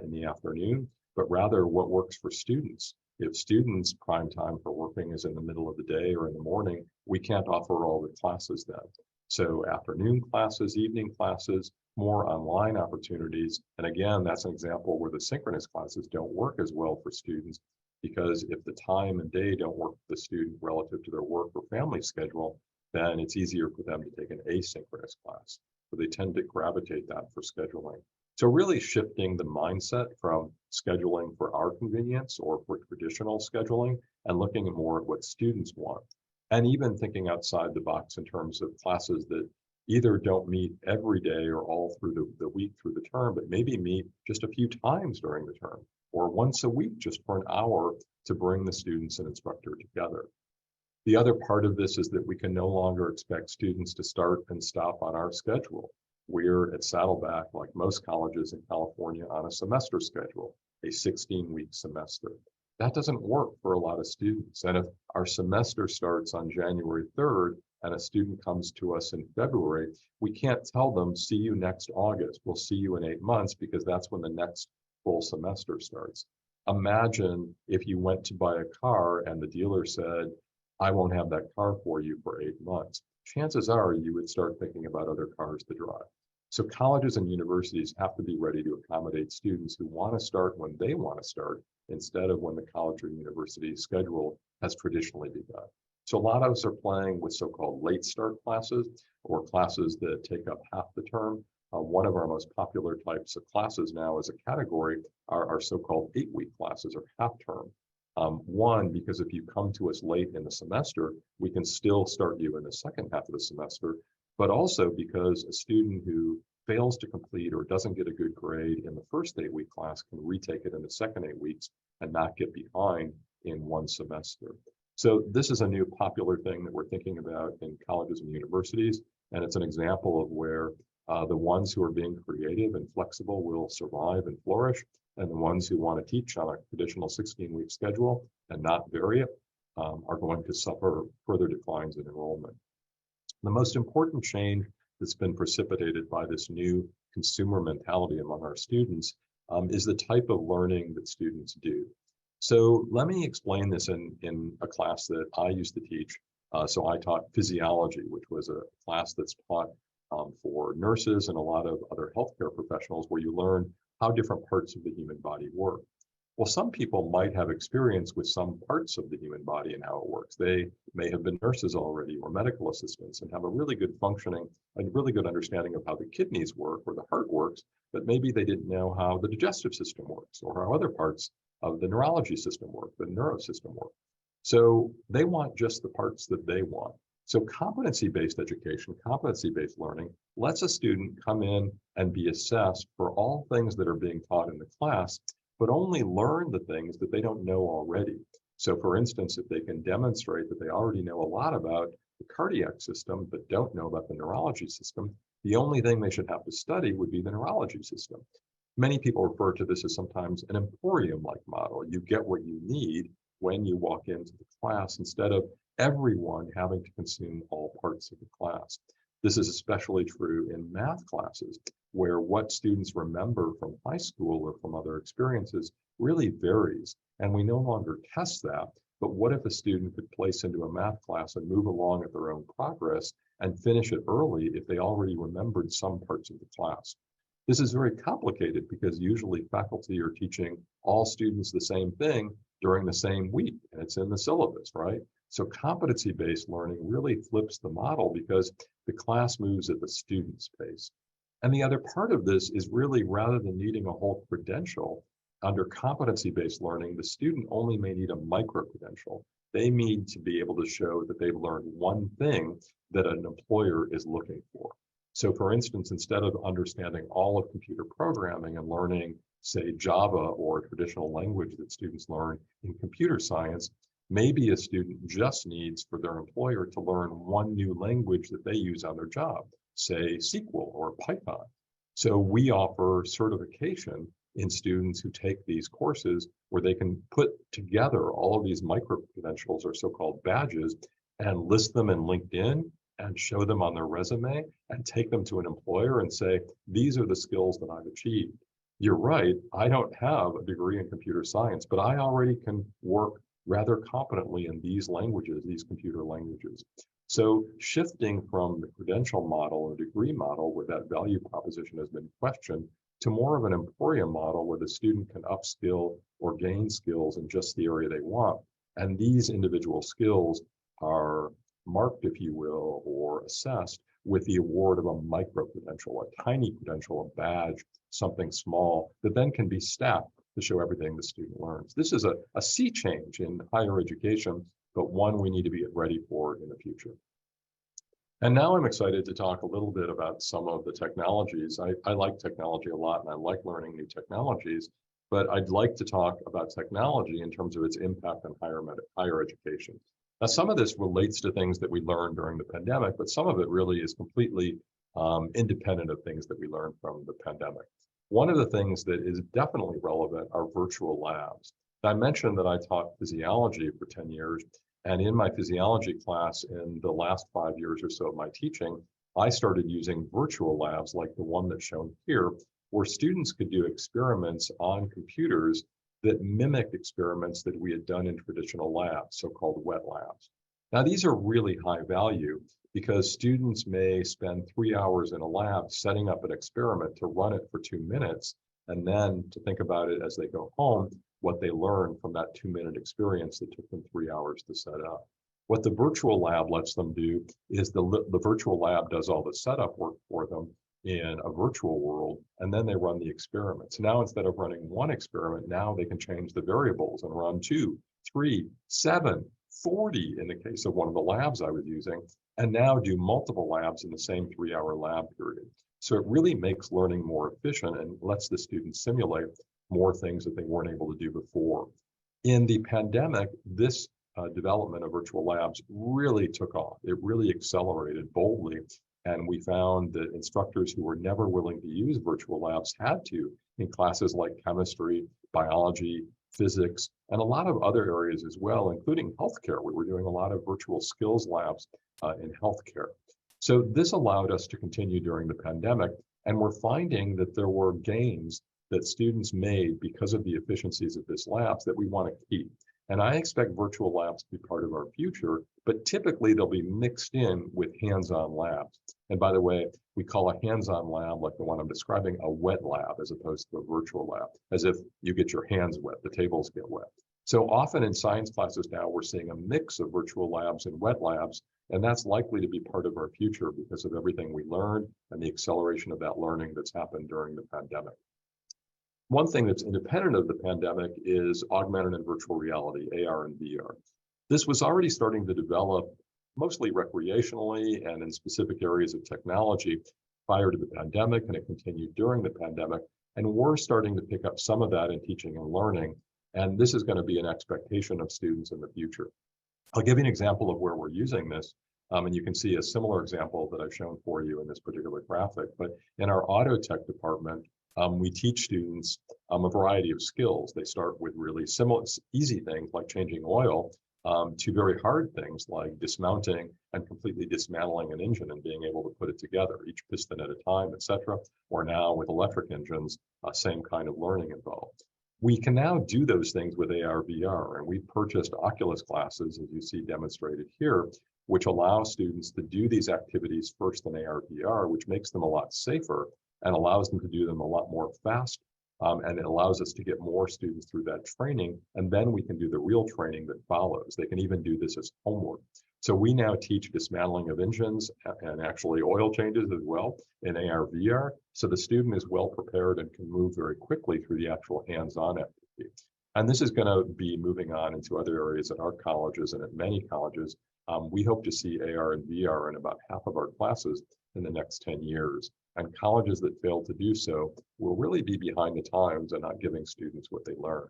B: in the afternoon, but rather what works for students. If students' prime time for working is in the middle of the day or in the morning, we can't offer all the classes then. So afternoon classes, evening classes, more online opportunities. And again, that's an example where the synchronous classes don't work as well for students because if the time and day don't work for the student relative to their work or family schedule, then it's easier for them to take an asynchronous class. So they tend to gravitate that for scheduling. So really shifting the mindset from scheduling for our convenience or for traditional scheduling and looking more at what students want. And even thinking outside the box in terms of classes that either don't meet every day or all through the week through the term, but maybe meet just a few times during the term or once a week just for an hour to bring the students and instructor together. The other part of this is that we can no longer expect students to start and stop on our schedule. We're at Saddleback, like most colleges in California, on a semester schedule, a 16-week semester. That doesn't work for a lot of students. And if our semester starts on January 3rd and a student comes to us in February, we can't tell them, see you next August. We'll see you in 8 months because that's when the next full semester starts. Imagine if you went to buy a car and the dealer said, I won't have that car for you for 8 months. Chances are you would start thinking about other cars to drive. So colleges and universities have to be ready to accommodate students who want to start when they want to start instead of when the college or university schedule has traditionally begun. So a lot of us are playing with so-called late start classes or classes that take up half the term. One of our most popular types of classes now as a category are so-called 8-week classes or half term. One, because if you come to us late in the semester, we can still start you in the second half of the semester, but also because a student who fails to complete or doesn't get a good grade in the first 8-week class can retake it in the second 8 weeks and not get behind in one semester. So this is a new popular thing that we're thinking about in colleges and universities, and it's an example of where the ones who are being creative and flexible will survive and flourish, and the ones who want to teach on a traditional 16-week schedule and not vary it are going to suffer further declines in enrollment. The most important change that's been precipitated by this new consumer mentality among our students is the type of learning that students do. So let me explain this in a class that I used to teach. So I taught physiology, which was a class that's taught for nurses and a lot of other healthcare professionals where you learn how different parts of the human body work. Well, some people might have experience with some parts of the human body and how it works. They may have been nurses already or medical assistants and have a really good functioning and really good understanding of how the kidneys work or the heart works, but maybe they didn't know how the digestive system works or how other parts of the neurology system work, the neurosystem work. So they want just the parts that they want. So competency-based education, competency-based learning lets a student come in and be assessed for all things that are being taught in the class, but only learn the things that they don't know already. So for instance, if they can demonstrate that they already know a lot about the cardiac system, but don't know about the neurology system, the only thing they should have to study would be the neurology system. Many people refer to this as sometimes an emporium-like model. You get what you need when you walk into the class instead of everyone having to consume all parts of the class. This is especially true in math classes, where what students remember from high school or from other experiences really varies. And we no longer test that, but what if a student could place into a math class and move along at their own progress and finish it early if they already remembered some parts of the class? This is very complicated because usually faculty are teaching all students the same thing during the same week, and it's in the syllabus, right? So competency-based learning really flips the model because the class moves at the student's pace. And the other part of this is really rather than needing a whole credential, under competency-based learning, the student only may need a micro-credential. They need to be able to show that they've learned one thing that an employer is looking for. So for instance, instead of understanding all of computer programming and learning, say, Java or a traditional language that students learn in computer science, maybe a student just needs for their employer to learn one new language that they use on their job, say SQL or Python. So we offer certification in students who take these courses where they can put together all of these micro-credentials or so-called badges and list them in LinkedIn and show them on their resume and take them to an employer and say, these are the skills that I've achieved. You're right, I don't have a degree in computer science, but I already can work rather competently in these languages, these computer languages. So shifting from the credential model or degree model where that value proposition has been questioned to more of an emporium model where the student can upskill or gain skills in just the area they want. And these individual skills are marked, if you will, or assessed with the award of a micro credential, a tiny credential, a badge, something small that then can be stacked to show everything the student learns. This is a sea change in higher education, but one we need to be ready for in the future. And now I'm excited to talk a little bit about some of the technologies. I like technology a lot and I like learning new technologies, but I'd like to talk about technology in terms of its impact on higher education. Now, some of this relates to things that we learned during the pandemic, but some of it really is completely independent of things that we learned from the pandemic. One of the things that is definitely relevant are virtual labs. I mentioned that I taught physiology for 10 years, and in my physiology class in the last 5 years or so of my teaching, I started using virtual labs like the one that's shown here, where students could do experiments on computers that mimic experiments that we had done in traditional labs, so-called wet labs. Now, these are really high value because students may spend 3 hours in a lab setting up an experiment to run it for 2 minutes, and then to think about it as they go home, what they learned from that 2-minute experience that took them 3 hours to set up. What the virtual lab lets them do is the virtual lab does all the setup work for them in a virtual world, and then they run the experiments. Now, instead of running one experiment, now they can change the variables and run 2, 3, 7, 40 in the case of one of the labs I was using, and now do multiple labs in the same 3-hour lab period. So it really makes learning more efficient and lets the students simulate more things that they weren't able to do before. In the pandemic, this development of virtual labs really took off. It really accelerated boldly. And we found that instructors who were never willing to use virtual labs had to in classes like chemistry, biology, physics, and a lot of other areas as well, including healthcare. We were doing a lot of virtual skills labs in healthcare. So this allowed us to continue during the pandemic. And we're finding that there were gains that students made because of the efficiencies of this labs that we want to keep. And I expect virtual labs to be part of our future, but typically they'll be mixed in with hands-on labs. And by the way, we call a hands-on lab, like the one I'm describing, a wet lab as opposed to a virtual lab, as if you get your hands wet, the tables get wet. So often in science classes now, we're seeing a mix of virtual labs and wet labs, and that's likely to be part of our future because of everything we learned and the acceleration of that learning that's happened during the pandemic. One thing that's independent of the pandemic is augmented and virtual reality, AR and VR. This was already starting to develop mostly recreationally and in specific areas of technology prior to the pandemic, and it continued during the pandemic. And we're starting to pick up some of that in teaching and learning. And this is going to be an expectation of students in the future. I'll give you an example of where we're using this. And you can see a similar example that I've shown for you in this particular graphic. But in our auto tech department, we teach students a variety of skills. They start with really similar, easy things like changing oil to very hard things like dismounting and completely dismantling an engine and being able to put it together, each piston at a time, etc. Or now with electric engines, same kind of learning involved. We can now do those things with AR, VR, and we've purchased Oculus glasses, as you see demonstrated here, which allow students to do these activities first in AR, VR, which makes them a lot safer and allows them to do them a lot more fast. And it allows us to get more students through that training. And then we can do the real training that follows. They can even do this as homework. So we now teach dismantling of engines and actually oil changes as well in AR, VR. So the student is well prepared and can move very quickly through the actual hands-on activity. And this is going to be moving on into other areas at our colleges and at many colleges. We hope to see AR and VR in about half of our classes in the next 10 years. And colleges that fail to do so will really be behind the times and not giving students what they learn.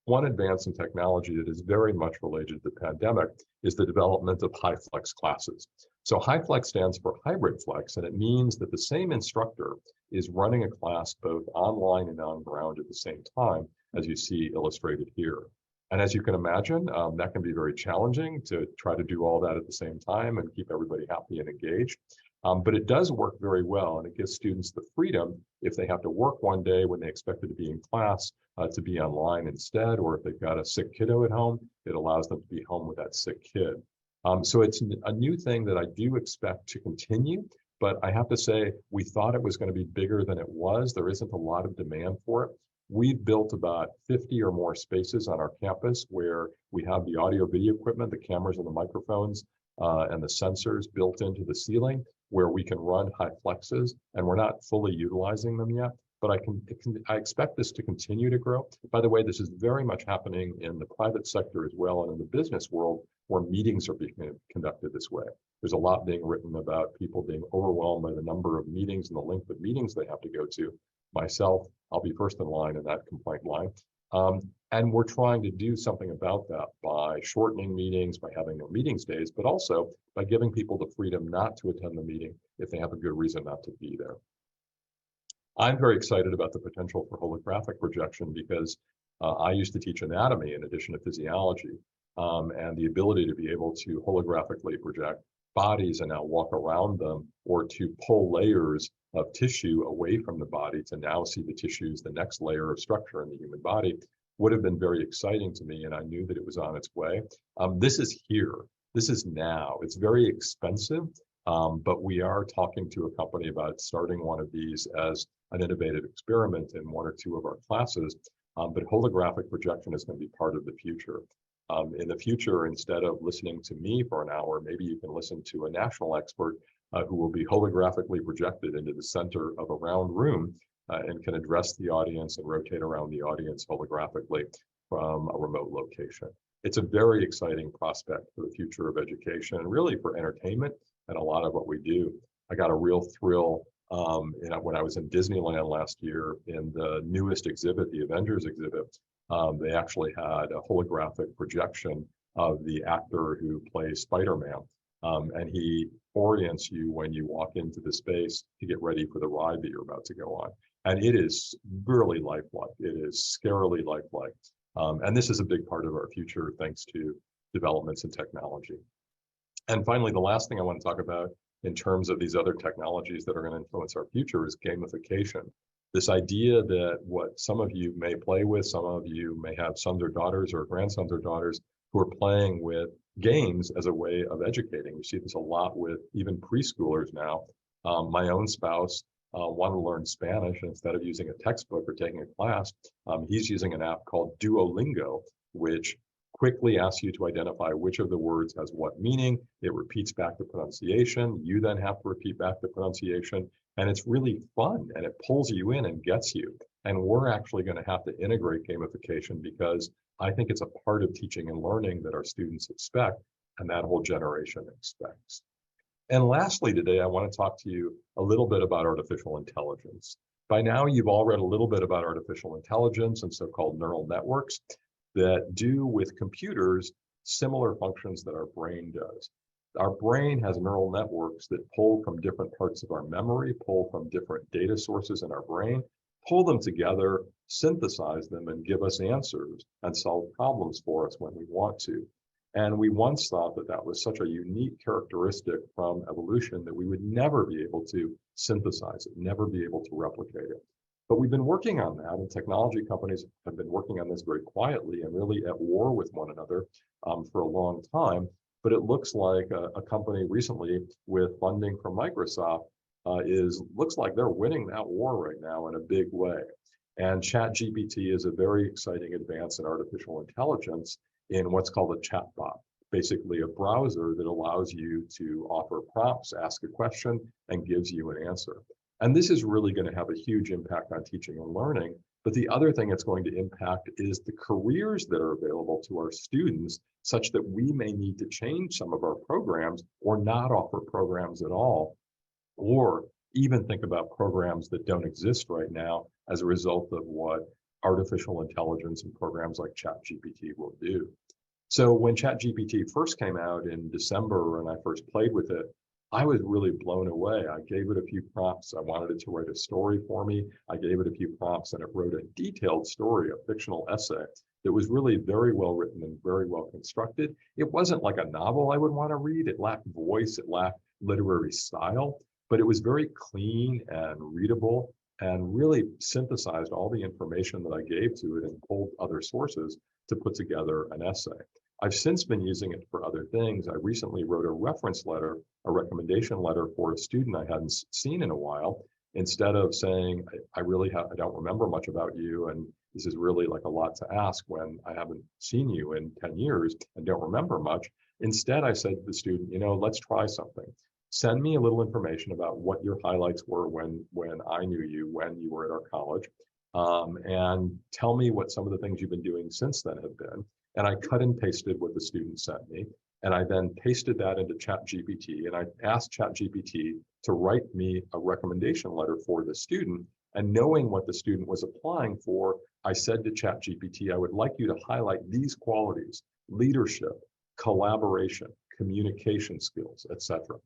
B: One advance in technology that is very much related to the pandemic is the development of high-flex classes. So high-flex stands for hybrid flex, and it means that the same instructor is running a class both online and on ground at the same time, as you see illustrated here. And as you can imagine, that can be very challenging to try to do all that at the same time and keep everybody happy and engaged. But it does work very well, and it gives students the freedom, if they have to work one day when they expected to be in class, to be online instead, or if they've got a sick kiddo at home, it allows them to be home with that sick kid. So it's a new thing that I do expect to continue, but I have to say, we thought it was going to be bigger than it was. There isn't a lot of demand for it. We've built about 50 or more spaces on our campus where we have the audio video equipment, the cameras and the microphones, and the sensors built into the ceiling, where we can run high flexes, and we're not fully utilizing them yet. But I expect this to continue to grow. By the way, this is very much happening in the private sector as well, and in the business world, where meetings are being conducted this way. There's a lot being written about people being overwhelmed by the number of meetings and the length of meetings they have to go to. Myself, I'll be first in line in that complaint line. And we're trying to do something about that by shortening meetings, by having no meetings days, but also by giving people the freedom not to attend the meeting if they have a good reason not to be there. I'm very excited about the potential for holographic projection because I used to teach anatomy in addition to physiology, and the ability to be able to holographically project bodies and now walk around them, or to pull layers of tissue away from the body to now see the tissues, the next layer of structure in the human body, would have been very exciting to me, and I knew that it was on its way. This is here. This is now. It's very expensive, but we are talking to a company about starting one of these as an innovative experiment in one or two of our classes. But holographic projection is going to be part of the future. In the future, instead of listening to me for an hour, maybe you can listen to a national expert who will be holographically projected into the center of a round room and can address the audience and rotate around the audience holographically from a remote location. It's a very exciting prospect for the future of education and really for entertainment and a lot of what we do. I got a real thrill when I was in Disneyland last year in the newest exhibit, the Avengers exhibit. They actually had a holographic projection of the actor who plays Spider-Man. And he orients you when you walk into the space to get ready for the ride that you're about to go on. And it is really lifelike. It is scarily lifelike. And this is a big part of our future thanks to developments in technology. And finally, the last thing I want to talk about in terms of these other technologies that are going to influence our future is gamification. This idea that what some of you may play with, some of you may have sons or daughters or grandsons or daughters who are playing with games as a way of educating. We see this a lot with even preschoolers now. My own spouse wanted to learn Spanish, and instead of using a textbook or taking a class, he's using an app called Duolingo, which quickly asks you to identify which of the words has what meaning. It repeats back the pronunciation. You then have to repeat back the pronunciation. And it's really fun, and it pulls you in and gets you. And we're actually going to have to integrate gamification because I think it's a part of teaching and learning that our students expect and that whole generation expects. And lastly, today, I want to talk to you a little bit about artificial intelligence. By now, you've all read a little bit about artificial intelligence and so-called neural networks that do with computers similar functions that our brain does. Our brain has neural networks that pull from different parts of our memory, pull from different data sources in our brain, pull them together, synthesize them, and give us answers and solve problems for us when we want to. And we once thought that that was such a unique characteristic from evolution that we would never be able to synthesize it, never be able to replicate it. But we've been working on that, and technology companies have been working on this very quietly and really at war with one another for a long time. But it looks like a company recently with funding from Microsoft looks like they're winning that war right now in a big way. And ChatGPT is a very exciting advance in artificial intelligence in what's called a chatbot, basically a browser that allows you to offer prompts, ask a question, and gives you an answer. And this is really going to have a huge impact on teaching and learning. But the other thing it's going to impact is the careers that are available to our students, such that we may need to change some of our programs or not offer programs at all, or even think about programs that don't exist right now as a result of what artificial intelligence and programs like ChatGPT will do. So when ChatGPT first came out in December and I first played with it, I was really blown away. I gave it a few prompts. I wanted it to write a story for me. I gave it a few prompts and it wrote a detailed story, a fictional essay that was really very well written and very well constructed. It wasn't like a novel I would want to read. It lacked voice. It lacked literary style. but it was very clean and readable and really synthesized all the information that I gave to it and pulled other sources to put together an essay. I've since been using it for other things. I recently wrote a reference letter, a recommendation letter for a student I hadn't seen in a while. Instead of saying, I don't remember much about you, and this is really like a lot to ask when I haven't seen you in 10 years and don't remember much. Instead, I said to the student, let's try something. Send me a little information about what your highlights were when I knew you, when you were at our college, and tell me what some of the things you've been doing since then have been. And I cut and pasted what the student sent me. And I then pasted that into ChatGPT, and I asked ChatGPT to write me a recommendation letter for the student. And knowing what the student was applying for, I said to ChatGPT, I would like you to highlight these qualities: leadership, collaboration, communication skills, etc.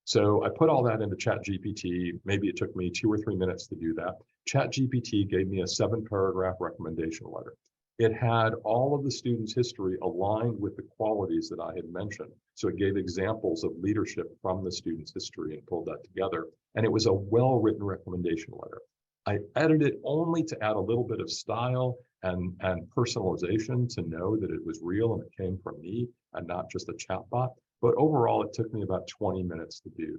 B: So I put all that into ChatGPT. Maybe it took me 2 or 3 minutes to do that. ChatGPT gave me a 7-paragraph recommendation letter. It had all of the students' history aligned with the qualities that I had mentioned. So it gave examples of leadership from the students' history and pulled that together. And it was a well-written recommendation letter. I edited it only to add a little bit of style and personalization to know that it was real and it came from me and not just a chatbot. But overall, it took me about 20 minutes to do.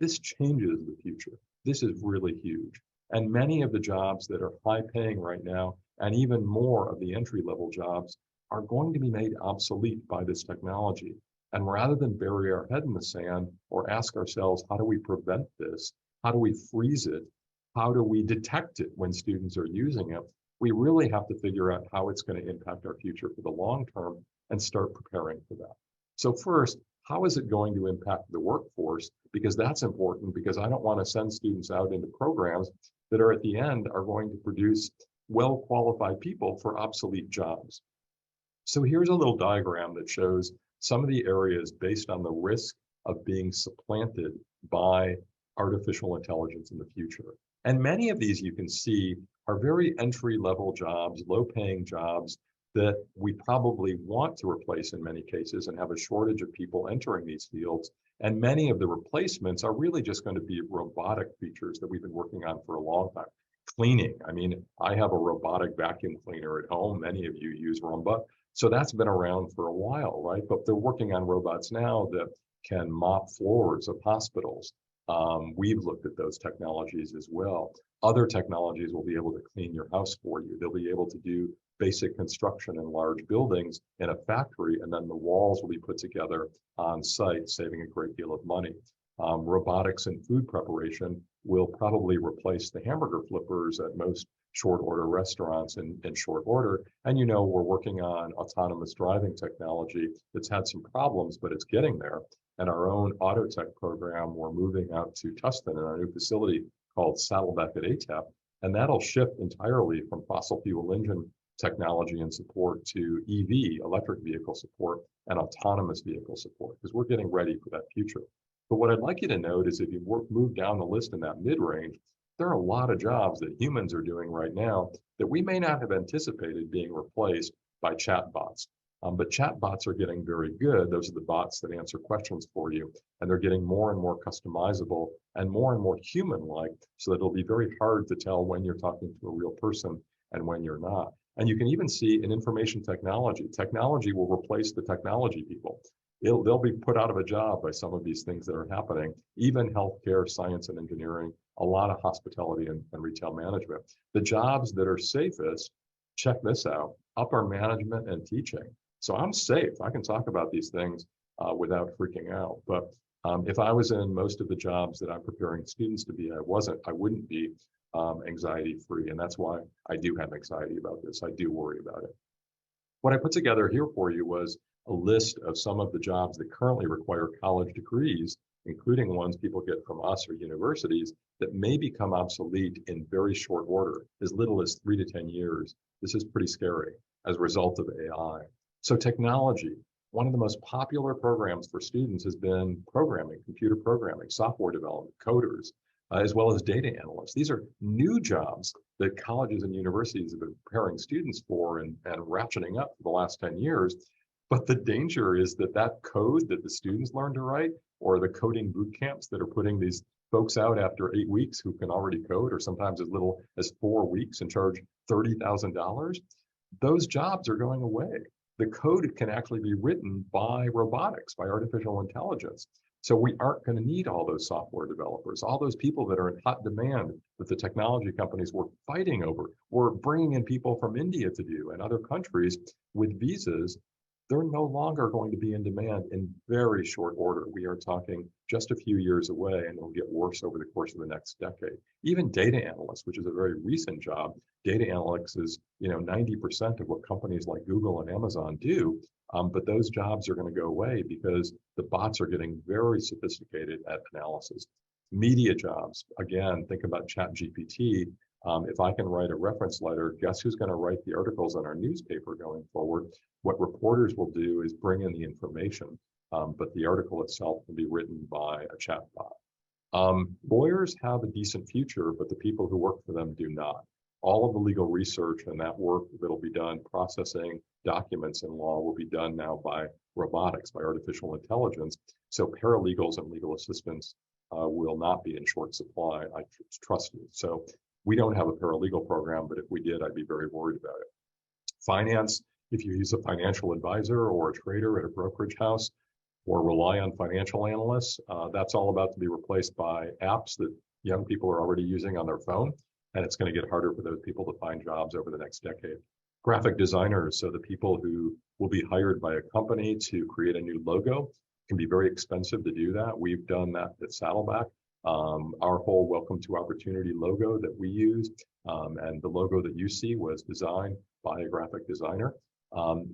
B: This changes the future. This is really huge. And many of the jobs that are high paying right now, and even more of the entry-level jobs, are going to be made obsolete by this technology. And rather than bury our head in the sand or ask ourselves, how do we prevent this? How do we freeze it? How do we detect it when students are using it? We really have to figure out how it's going to impact our future for the long term and start preparing for that. So first, how is it going to impact the workforce? Because that's important, because I don't want to send students out into programs that are at the end are going to produce well-qualified people for obsolete jobs. So here's a little diagram that shows some of the areas based on the risk of being supplanted by artificial intelligence in the future. And many of these you can see are very entry-level jobs, low-paying jobs that we probably want to replace in many cases and have a shortage of people entering these fields. And many of the replacements are really just going to be robotic features that we've been working on for a long time. Cleaning. I mean, I have a robotic vacuum cleaner at home. Many of you use Roomba. So that's been around for a while, right? But they're working on robots now that can mop floors of hospitals. We've looked at those technologies as well. Other technologies will be able to clean your house for you. They'll be able to do basic construction in large buildings in a factory, and then the walls will be put together on site, saving a great deal of money. Robotics in food preparation will probably replace the hamburger flippers at most short order restaurants in short order. And we're working on autonomous driving technology that's had some problems, but it's getting there. And our own auto tech program, we're moving out to Tustin in our new facility called Saddleback at ATEP. And that'll shift entirely from fossil fuel engine technology and support to EV, electric vehicle support, and autonomous vehicle support, because we're getting ready for that future. But what I'd like you to note is if you move down the list in that mid-range, there are a lot of jobs that humans are doing right now that we may not have anticipated being replaced by chatbots. But chatbots are getting very good. Those are the bots that answer questions for you, and they're getting more and more customizable and more human-like, so that it'll be very hard to tell when you're talking to a real person and when you're not. And you can even see in information technology, technology will replace the technology people. They'll be put out of a job by some of these things that are happening, even healthcare, science and engineering, a lot of hospitality and retail management. The jobs that are safest, check this out, upper management and teaching. So I'm safe. I can talk about these things without freaking out. But if I was in most of the jobs that I'm preparing students to be, I wouldn't be anxiety free. And that's why I do have anxiety about this. I do worry about it. What I put together here for you was a list of some of the jobs that currently require college degrees, including ones people get from us or universities, that may become obsolete in very short order, as little as 3 to 10 years. This is pretty scary as a result of AI. So technology, one of the most popular programs for students has been programming, computer programming, software development, coders, as well as data analysts. These are new jobs that colleges and universities have been preparing students for and ratcheting up for the last 10 years. But the danger is that code that the students learn to write, or the coding boot camps that are putting these folks out after 8 weeks who can already code, or sometimes as little as 4 weeks and charge $30,000, those jobs are going away. The code can actually be written by robotics, by artificial intelligence. So we aren't going to need all those software developers, all those people that are in hot demand that the technology companies were fighting over. We're bringing in people from India to do and other countries with visas. They're no longer going to be in demand in very short order. We are talking just a few years away, and it'll get worse over the course of the next decade. Even data analysts, which is a very recent job, data analytics is 90% of what companies like Google and Amazon do. But those jobs are going to go away because the bots are getting very sophisticated at analysis. Media jobs, again, think about ChatGPT. If I can write a reference letter, guess who's going to write the articles on our newspaper going forward? What reporters will do is bring in the information, but the article itself can be written by a chatbot. Lawyers have a decent future, but the people who work for them do not. All of the legal research and that work that'll be done processing documents in law will be done now by robotics, by artificial intelligence. So paralegals and legal assistants will not be in short supply, I trust you. So we don't have a paralegal program, but if we did, I'd be very worried about it. Finance, if you use a financial advisor or a trader at a brokerage house or rely on financial analysts, that's all about to be replaced by apps that young people are already using on their phone. And it's going to get harder for those people to find jobs over the next decade. Graphic designers, so the people who will be hired by a company to create a new logo, can be very expensive to do that. We've done that at Saddleback. Our whole Welcome to Opportunity logo that we use, and the logo that you see was designed by a graphic designer.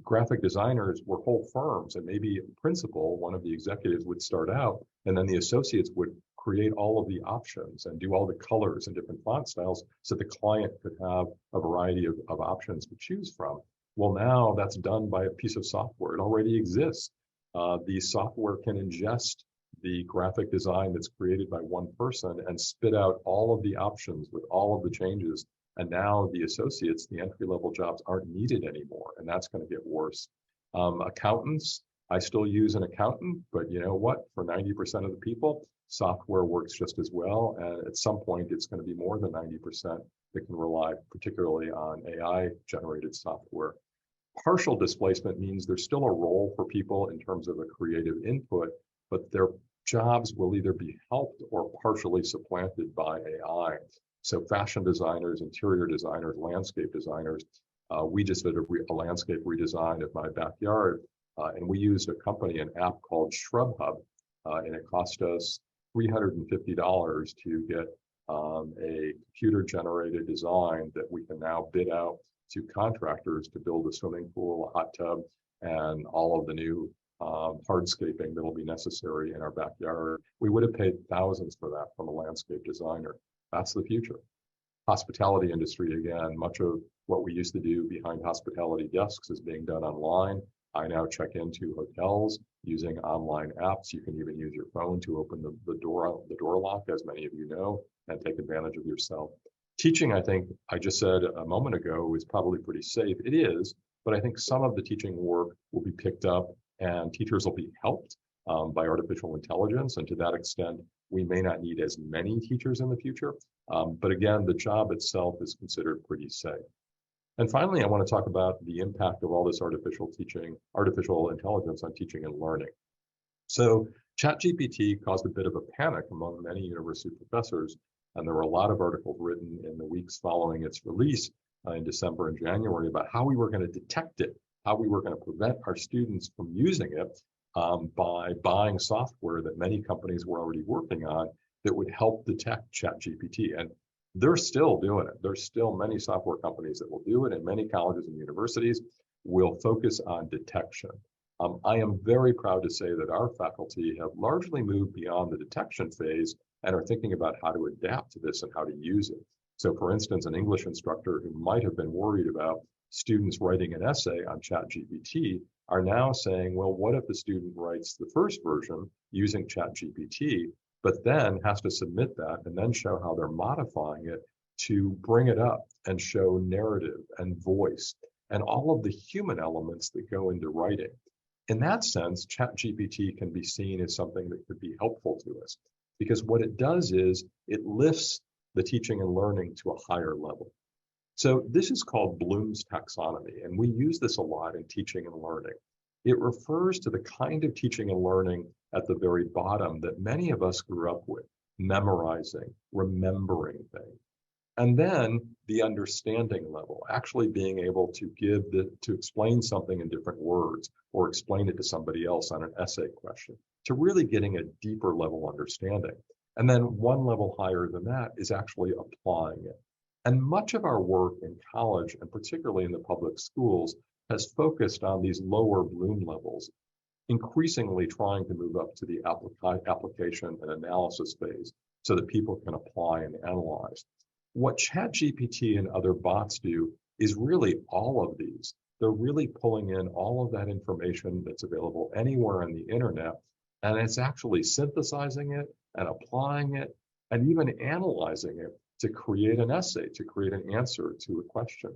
B: Graphic designers were whole firms, and maybe in principal, one of the executives would start out, and then the associates would create all of the options and do all the colors and different font styles so the client could have a variety of options to choose from. Well, now that's done by a piece of software. It already exists. The software can ingest the graphic design that's created by one person and spit out all of the options with all of the changes. And now the associates, the entry-level jobs, aren't needed anymore, and that's going to get worse. Accountants, I still use an accountant, but you know what? For 90% of the people, software works just as well. And at some point, it's going to be more than 90% that can rely particularly on AI-generated software. Partial displacement means there's still a role for people in terms of a creative input, but their jobs will either be helped or partially supplanted by AI. So fashion designers, interior designers, landscape designers, we just did a landscape redesign of my backyard, and we used a company, an app called Shrub Hub, and it cost us $350 to get a computer-generated design that we can now bid out to contractors to build a swimming pool, a hot tub, and all of the new hardscaping that will be necessary in our backyard. We would have paid thousands for that from a landscape designer. That's the future. Hospitality industry, again, much of what we used to do behind hospitality desks is being done online. I now check into hotels using online apps. You can even use your phone to open the door lock, as many of you know, and take advantage of yourself. Teaching, I think, I just said a moment ago, is probably pretty safe. It is, but I think some of the teaching work will be picked up and teachers will be helped by artificial intelligence. And to that extent, we may not need as many teachers in the future. But again, the job itself is considered pretty safe. And finally, I want to talk about the impact of all this artificial intelligence on teaching and learning. So ChatGPT caused a bit of a panic among many university professors, and there were a lot of articles written in the weeks following its release in December and January about how we were going to detect it, how we were going to prevent our students from using it by buying software that many companies were already working on that would help detect ChatGPT. And they're still doing it. There's still many software companies that will do it, and many colleges and universities will focus on detection. I am very proud to say that our faculty have largely moved beyond the detection phase and are thinking about how to adapt to this and how to use it. So for instance, an English instructor who might have been worried about students writing an essay on ChatGPT are now saying, well, what if the student writes the first version using ChatGPT, but then has to submit that and then show how they're modifying it to bring it up and show narrative and voice and all of the human elements that go into writing. In that sense, ChatGPT can be seen as something that could be helpful to us. because what it does is it lifts the teaching and learning to a higher level. So this is called Bloom's taxonomy, and we use this a lot in teaching and learning. It refers to the kind of teaching and learning at the very bottom that many of us grew up with, memorizing, remembering things. And then the understanding level, actually being able to to explain something in different words or explain it to somebody else on an essay question, to really getting a deeper level understanding. And then one level higher than that is actually applying it. And much of our work in college, and particularly in the public schools, has focused on these lower Bloom levels, increasingly trying to move up to the application and analysis phase so that people can apply and analyze. What ChatGPT and other bots do is really all of these. They're really pulling in all of that information that's available anywhere on the internet, and it's actually synthesizing it and applying it and even analyzing it to create an essay, to create an answer to a question.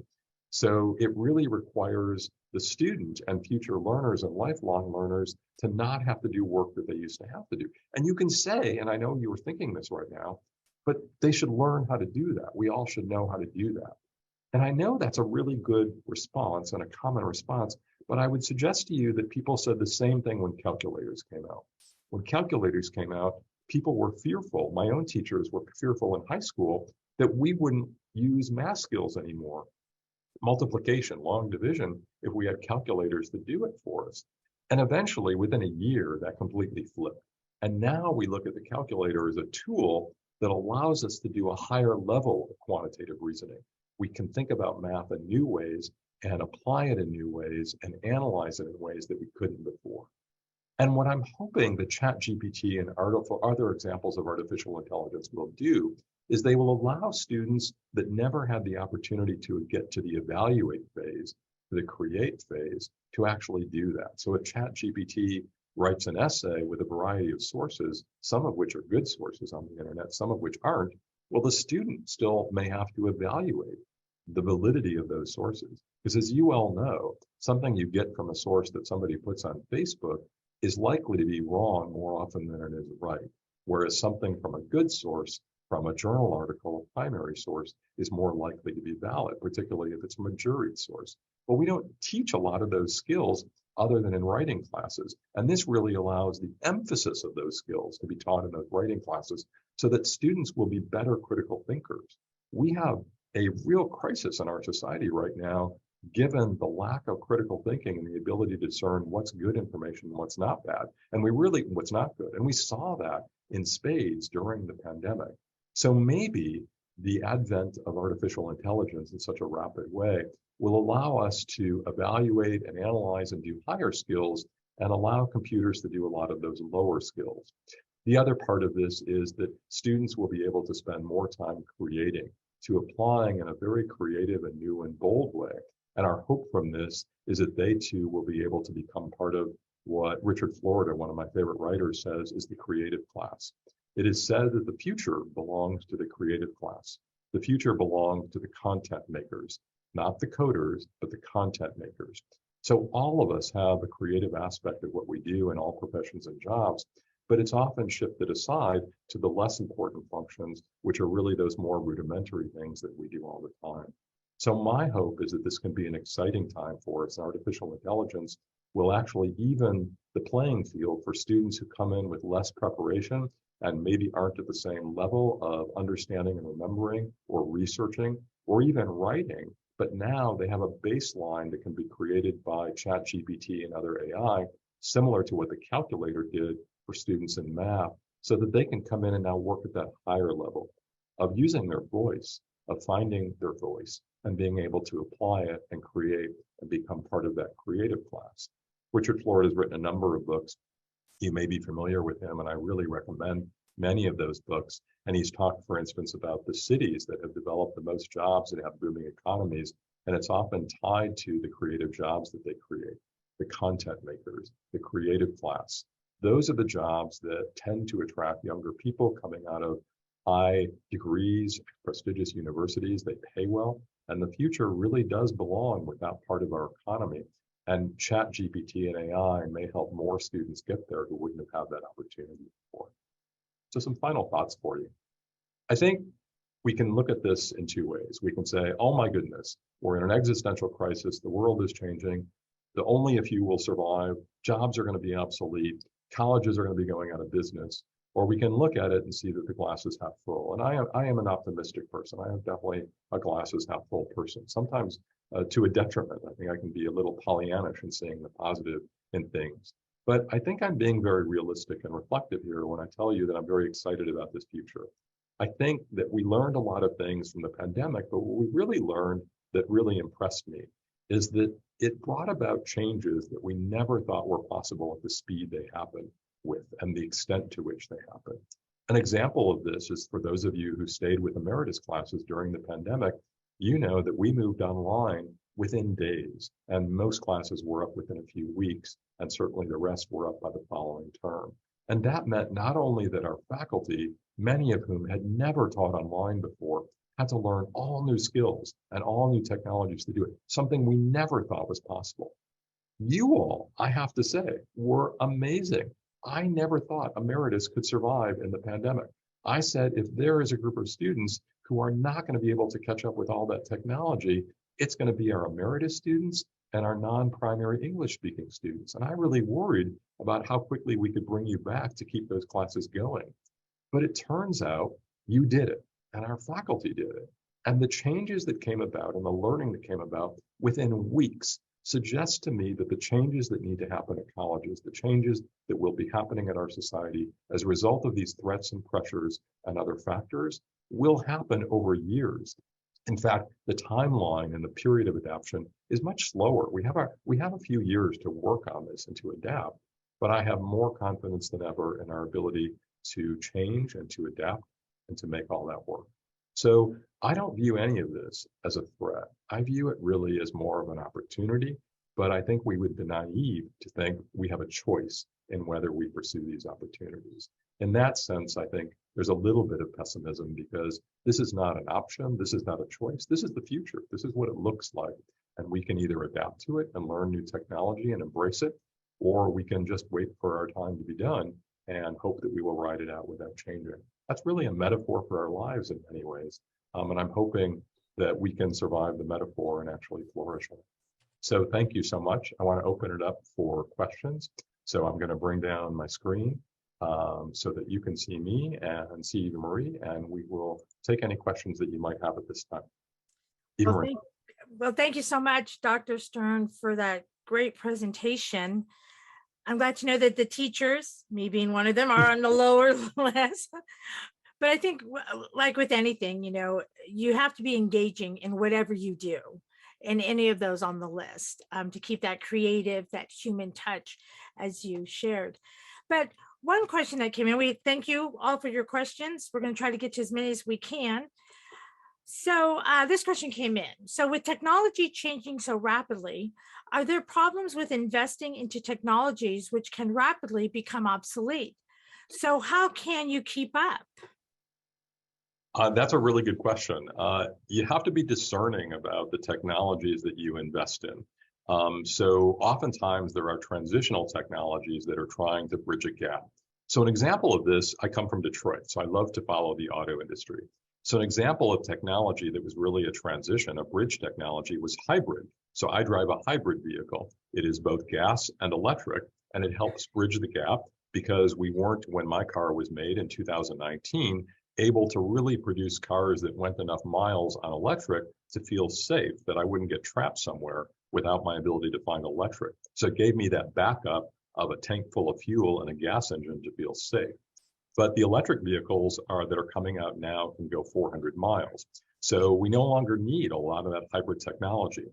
B: So it really requires the student and future learners and lifelong learners to not have to do work that they used to have to do. And you can say, and I know you were thinking this right now, but they should learn how to do that. We all should know how to do that. And I know that's a really good response and a common response, but I would suggest to you that people said the same thing when calculators came out. When calculators came out, people were fearful. My own teachers were fearful in high school that we wouldn't use math skills anymore. Multiplication, long division, if we had calculators to do it for us. And eventually, within a year, that completely flipped. And now we look at the calculator as a tool that allows us to do a higher level of quantitative reasoning. We can think about math in new ways and apply it in new ways and analyze it in ways that we couldn't before. And what I'm hoping that ChatGPT and other examples of artificial intelligence will do is they will allow students that never had the opportunity to get to the evaluate phase, the create phase, to actually do that. So if ChatGPT writes an essay with a variety of sources, some of which are good sources on the internet, some of which aren't, well, the student still may have to evaluate the validity of those sources. Because as you all know, something you get from a source that somebody puts on Facebook is likely to be wrong more often than it is right. Whereas something from a good source, from a journal article, a primary source, is more likely to be valid, particularly if it's from a juried source. But we don't teach a lot of those skills other than in writing classes. And this really allows the emphasis of those skills to be taught in those writing classes so that students will be better critical thinkers. We have a real crisis in our society right now, given the lack of critical thinking and the ability to discern what's good information and what's not bad, and what's not good. And we saw that in spades during the pandemic. So maybe the advent of artificial intelligence in such a rapid way will allow us to evaluate and analyze and do higher skills and allow computers to do a lot of those lower skills. The other part of this is that students will be able to spend more time creating, to applying in a very creative and new and bold way. And our hope from this is that they too will be able to become part of what Richard Florida, one of my favorite writers, says is the creative class. It is said that the future belongs to the creative class. The future belongs to the content makers, not the coders, but the content makers. So all of us have a creative aspect of what we do in all professions and jobs, but it's often shifted aside to the less important functions, which are really those more rudimentary things that we do all the time. So my hope is that this can be an exciting time for us. Artificial intelligence will actually even the playing field for students who come in with less preparation and maybe aren't at the same level of understanding and remembering or researching or even writing. But now they have a baseline that can be created by ChatGPT and other AI, similar to what the calculator did for students in math, so that they can come in and now work at that higher level of using their voice, of finding their voice and being able to apply it and create and become part of that creative class. Richard Florida has written a number of books. You may be familiar with him, and I really recommend many of those books. And he's talked, for instance, about the cities that have developed the most jobs and have booming economies. And it's often tied to the creative jobs that they create, the content makers, the creative class. Those are the jobs that tend to attract younger people coming out of high degrees, prestigious universities. They pay well, and the future really does belong with that part of our economy. And ChatGPT and AI may help more students get there who wouldn't have had that opportunity before. So some final thoughts for you. I think we can look at this in two ways. We can say, oh my goodness, we're in an existential crisis. The world is changing. Only a few will survive. Jobs are going to be obsolete. Colleges are going to be going out of business. Or we can look at it and see that the glass is half full. And I am an optimistic person. I am definitely a glass is half full person. Sometimes to a detriment. I think I can be a little Pollyannish in seeing the positive in things. But I think I'm being very realistic and reflective here when I tell you that I'm very excited about this future. I think that we learned a lot of things from the pandemic, but what we really learned that really impressed me is that it brought about changes that we never thought were possible at the speed they happened with and the extent to which they happened. An example of this is for those of you who stayed with Emeritus classes during the pandemic, you know that we moved online within days, and most classes were up within a few weeks, and certainly the rest were up by the following term. And that meant not only that our faculty, many of whom had never taught online before, had to learn all new skills and all new technologies to do it, something we never thought was possible. You all, I have to say, were amazing. I never thought Emeritus could survive in the pandemic. I said, if there is a group of students who are not going to be able to catch up with all that technology, it's going to be our Emeritus students and our non-primary English speaking students. And I really worried about how quickly we could bring you back to keep those classes going. But it turns out you did it, and our faculty did it. And the changes that came about and the learning that came about within weeks suggests to me that the changes that need to happen at colleges, the changes that will be happening at our society as a result of these threats and pressures and other factors will happen over years. In fact, the timeline and the period of adaptation is much slower. We have a few years to work on this and to adapt, but I have more confidence than ever in our ability to change and to adapt and to make all that work. So I don't view any of this as a threat. I view it really as more of an opportunity, but I think we would be naive to think we have a choice in whether we pursue these opportunities. In that sense, I think there's a little bit of pessimism because this is not an option. This is not a choice. This is the future. This is what it looks like. And we can either adapt to it and learn new technology and embrace it, or we can just wait for our time to be done and hope that we will ride it out without changing. That's really a metaphor for our lives in many ways. And I'm hoping that we can survive the metaphor and actually flourish in it. So thank you so much. I want to open it up for questions. So I'm going to bring down my screen so that you can see me and see Eva Marie, and we will take any questions that you might have at this time. Eva Marie.
A: Well, thank you so much, Dr. Stern, for that great presentation. I'm glad to know that the teachers, me being one of them, are on the lower list. But I think, like with anything, you have to be engaging in whatever you do, in any of those on the list, to keep that creative, that human touch, as you shared. But one question that came in, we thank you all for your questions. We're going to try to get to as many as we can. So this question came in. So with technology changing so rapidly, are there problems with investing into technologies which can rapidly become obsolete? So how can you keep up?
B: That's a really good question. You have to be discerning about the technologies that you invest in. So oftentimes there are transitional technologies that are trying to bridge a gap. So an example of this, I come from Detroit, so I love to follow the auto industry. So an example of technology that was really a transition, a bridge technology, was hybrid. So I drive a hybrid vehicle. It is both gas and electric, and it helps bridge the gap because we weren't, when my car was made in 2019, able to really produce cars that went enough miles on electric to feel safe, that I wouldn't get trapped somewhere without my ability to find electric. So it gave me that backup of a tank full of fuel and a gas engine to feel safe. But the electric vehicles that are coming out now can go 400 miles. So we no longer need a lot of that hybrid technology.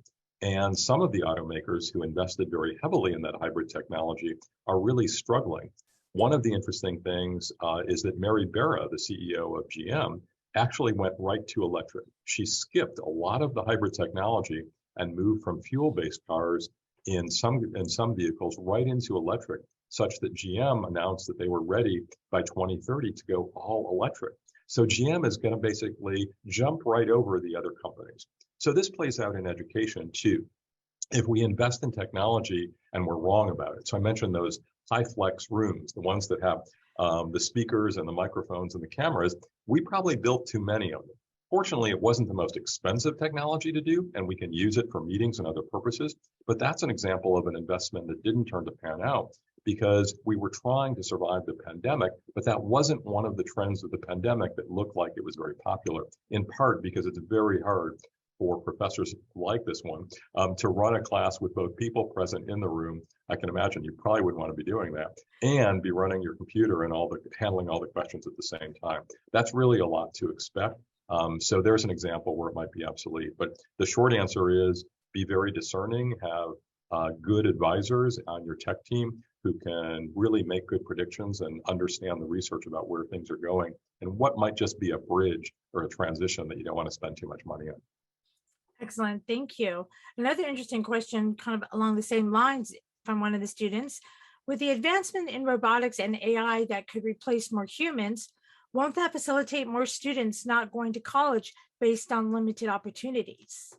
B: And some of the automakers who invested very heavily in that hybrid technology are really struggling. One of the interesting things is that Mary Barra, the CEO of GM, actually went right to electric. She skipped a lot of the hybrid technology and moved from fuel-based cars in some vehicles right into electric, such that GM announced that they were ready by 2030 to go all electric. So GM is going to basically jump right over the other companies. So this plays out in education too. If we invest in technology and we're wrong about it, so I mentioned those high flex rooms, the ones that have the speakers and the microphones and the cameras, we probably built too many of them. Fortunately, it wasn't the most expensive technology to do, and we can use it for meetings and other purposes. But that's an example of an investment that didn't turn to pan out because we were trying to survive the pandemic, but that wasn't one of the trends of the pandemic that looked like it was very popular, in part because it's very hard for professors like this one to run a class with both people present in the room. I can imagine you probably wouldn't want to be doing that, and be running your computer and handling all the questions at the same time. That's really a lot to expect. So there's an example where it might be obsolete. But the short answer is be very discerning, have good advisors on your tech team who can really make good predictions and understand the research about where things are going and what might just be a bridge or a transition that you don't want to spend too much money on.
A: Excellent, thank you. Another interesting question, kind of along the same lines from one of the students. With the advancement in robotics and AI that could replace more humans, won't that facilitate more students not going to college based on limited opportunities?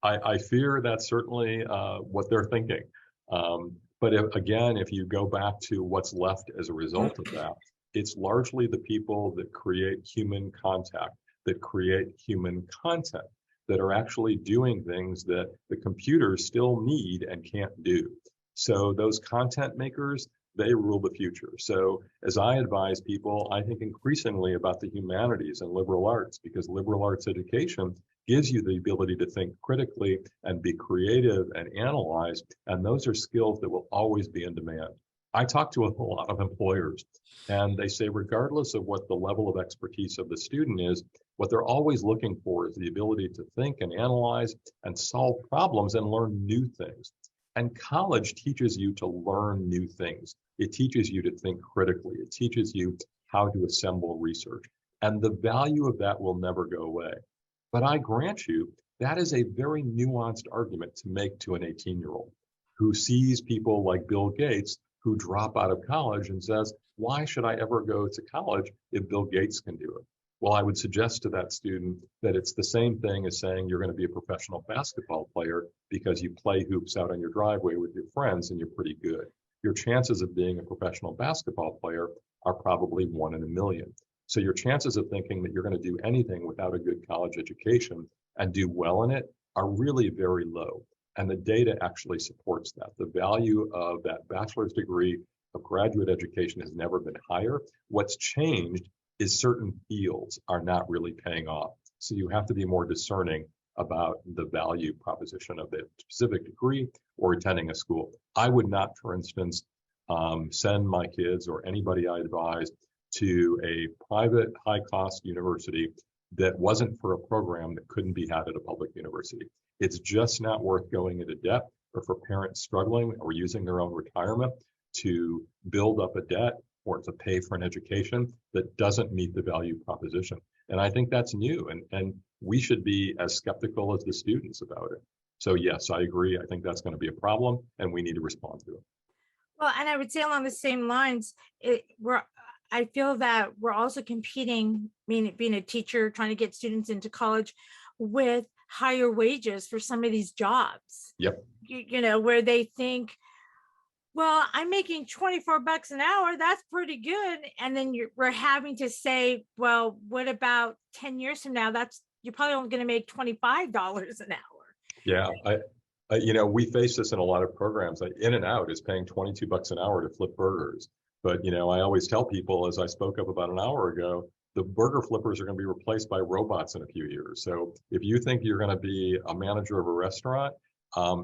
B: I fear that's certainly what they're thinking. But if you go back to what's left as a result of that, it's largely the people that create human contact, that create human content, that are actually doing things that the computers still need and can't do. So those content makers, they rule the future. So as I advise people, I think increasingly about the humanities and liberal arts, because liberal arts education gives you the ability to think critically and be creative and analyze. And those are skills that will always be in demand. I talk to a lot of employers, and they say, regardless of what the level of expertise of the student is, what they're always looking for is the ability to think and analyze and solve problems and learn new things. And college teaches you to learn new things. It teaches you to think critically. It teaches you how to assemble research. And the value of that will never go away. But I grant you, that is a very nuanced argument to make to an 18-year-old who sees people like Bill Gates who drop out of college and says, why should I ever go to college if Bill Gates can do it? Well, I would suggest to that student that it's the same thing as saying you're going to be a professional basketball player because you play hoops out on your driveway with your friends and you're pretty good. Your chances of being a professional basketball player are probably 1 in a million. So your chances of thinking that you're going to do anything without a good college education and do well in it are really very low. And the data actually supports that. The value of that bachelor's degree of graduate education has never been higher. What's changed is certain fields are not really paying off. So you have to be more discerning about the value proposition of the specific degree or attending a school. I would not, for instance, send my kids or anybody I advise to a private high-cost university that wasn't for a program that couldn't be had at a public university. It's just not worth going into debt, or for parents struggling or using their own retirement to build up a debt or to pay for an education that doesn't meet the value proposition. And I think that's new, and we should be as skeptical as the students about it. So yes, I agree. I think that's going to be a problem, and we need to respond to it.
A: Well, and I would say along the same lines, I feel that we're also competing, being a teacher, trying to get students into college with higher wages for some of these jobs.
B: Yep.
A: You know, where they think, well, I'm making $24 an hour. That's pretty good. And then we're having to say, well, what about 10 years from now? You're probably only going to make $25 an hour.
B: Yeah. We face this in a lot of programs. Like In-N-Out is paying $22 an hour to flip burgers. But, I always tell people, as I spoke of about an hour ago, the burger flippers are going to be replaced by robots in a few years. So if you think you're going to be a manager of a restaurant,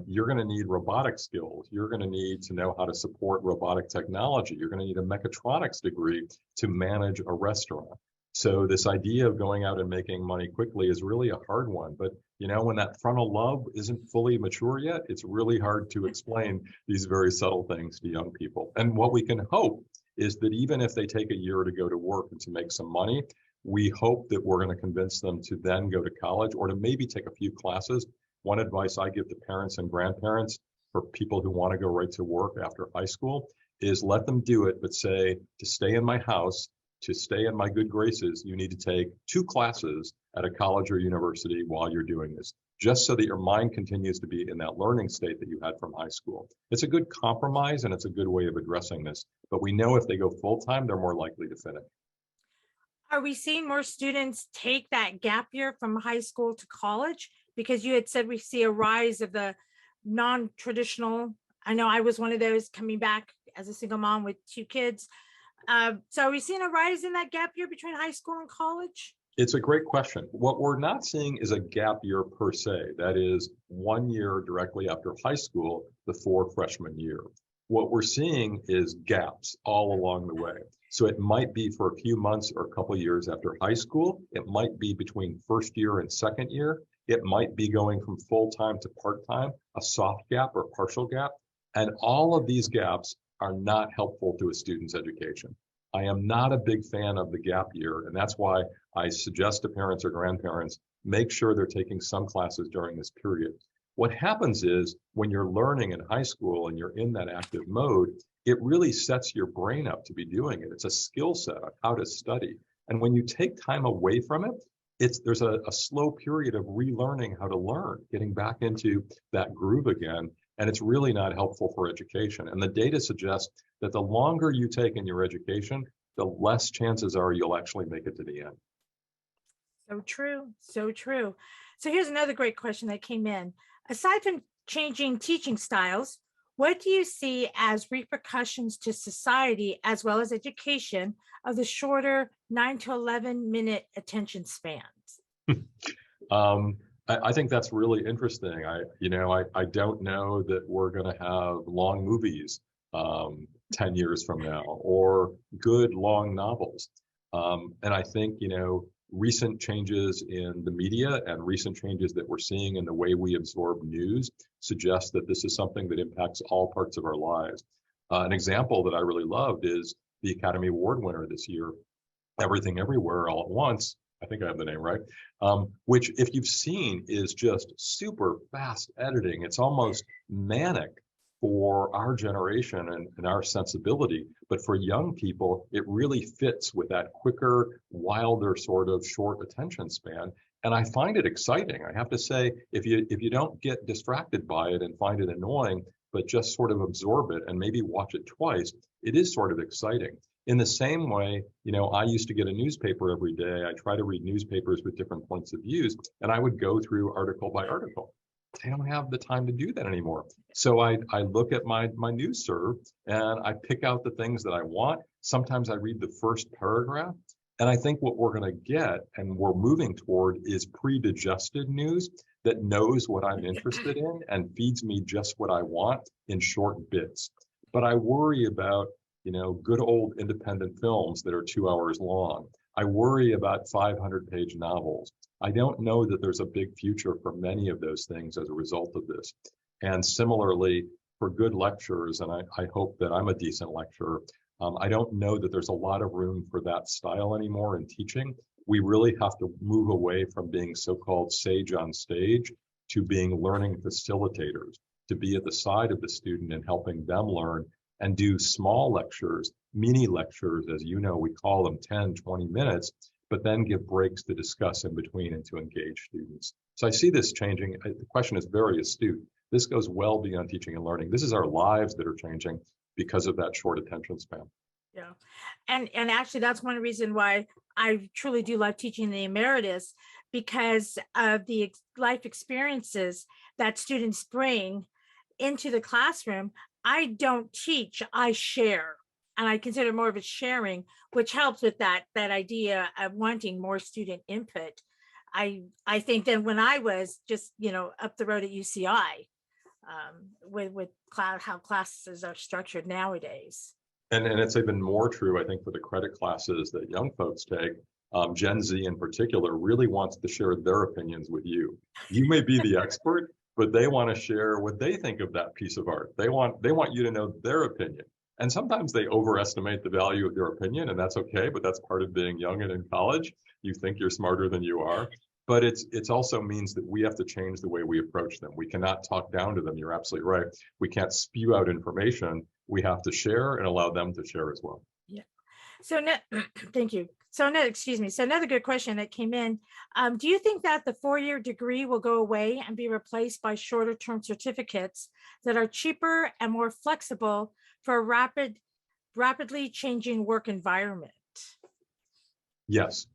B: you're going to need robotic skills. You're going to need to know how to support robotic technology. You're going to need a mechatronics degree to manage a restaurant. So this idea of going out and making money quickly is really a hard one. But, when that frontal lobe isn't fully mature yet, it's really hard to explain these very subtle things to young people. And what we can hope is that even if they take a year to go to work and to make some money, we hope that we're going to convince them to then go to college or to maybe take a few classes. One advice I give to parents and grandparents for people who want to go right to work after high school is let them do it, but say, to stay in my house, to stay in my good graces, you need to take 2 classes at a college or university while you're doing this. just so that your mind continues to be in that learning state that you had from high school. It's a good compromise and it's a good way of addressing this. But we know if they go full-time, they're more likely to finish.
A: Are we seeing more students take that gap year from high school to college? Because you had said we see a rise of the non-traditional. I know I was one of those coming back as a single mom with 2 kids. So are we seeing a rise in that gap year between high school and college?
B: It's a great question. What we're not seeing is a gap year per se. That is 1 year directly after high school before freshman year. What we're seeing is gaps all along the way. So it might be for a few months or a couple of years after high school. It might be between first year and second year. It might be going from full-time to part-time, a soft gap or partial gap. And all of these gaps are not helpful to a student's education. I am not a big fan of the gap year, and that's why I suggest to parents or grandparents, make sure they're taking some classes during this period. What happens is when you're learning in high school and you're in that active mode, it really sets your brain up to be doing it. It's a skill set on how to study. And when you take time away from it, there's a slow period of relearning how to learn, getting back into that groove again. And it's really not helpful for education. And the data suggests that the longer you take in your education, the less chances are you'll actually make it to the end.
A: So true, so true. So here's another great question that came in. Aside from changing teaching styles, what do you see as repercussions to society as well as education of the shorter 9 to 11 minute attention spans?
B: I think that's really interesting. I don't know that we're going to have long movies 10 years from now or good long novels. And I think, recent changes in the media and recent changes that we're seeing in the way we absorb news suggest that this is something that impacts all parts of our lives. An example that I really loved is the Academy Award winner this year, Everything Everywhere All at Once. I think I have the name right, which if you've seen is just super fast editing. It's almost manic for our generation and our sensibility. But for young people, it really fits with that quicker, wilder sort of short attention span. And I find it exciting. I have to say, if you don't get distracted by it and find it annoying, but just sort of absorb it and maybe watch it twice, it is sort of exciting. In the same way, I used to get a newspaper every day. I try to read newspapers with different points of views, and I would go through article by article. I don't have the time to do that anymore. So I look at my news serve and I pick out the things that I want. Sometimes I read the first paragraph. And I think what we're going to get and we're moving toward is pre-digested news that knows what I'm interested in and feeds me just what I want in short bits. But I worry about good old independent films that are 2 hours long. I worry about 500-page novels. I don't know that there's a big future for many of those things as a result of this. And similarly, for good lecturers, and I hope that I'm a decent lecturer, I don't know that there's a lot of room for that style anymore in teaching. We really have to move away from being so-called sage on stage to being learning facilitators, to be at the side of the student and helping them learn and do small lectures, mini lectures, as you know, we call them 10, 20 minutes, but then give breaks to discuss in between and to engage students. So I see this changing. The question is very astute. This goes well beyond teaching and learning. This is our lives that are changing because of that short attention span.
A: Yeah. And actually, that's one reason why I truly do love teaching the Emeritus, because of the life experiences that students bring into the classroom. I don't teach, I share. And I consider more of a sharing, which helps with that idea of wanting more student input. I think that when I was just, up the road at UCI, with how classes are structured nowadays.
B: And it's even more true, I think, for the credit classes that young folks take. Gen Z in particular really wants to share their opinions with you. You may be the expert, but they want to share what they think of that piece of art. They want you to know their opinion. And sometimes they overestimate the value of their opinion, and that's okay, but that's part of being young and in college. You think you're smarter than you are. But it's also means that we have to change the way we approach them. We cannot talk down to them. You're absolutely right. We can't spew out information. We have to share and allow them to share as well.
A: Yeah. So, thank you. Excuse me. So another good question that came in. Do you think that the 4-year degree will go away and be replaced by shorter term certificates that are cheaper and more flexible for a rapidly changing work environment?
B: Yes.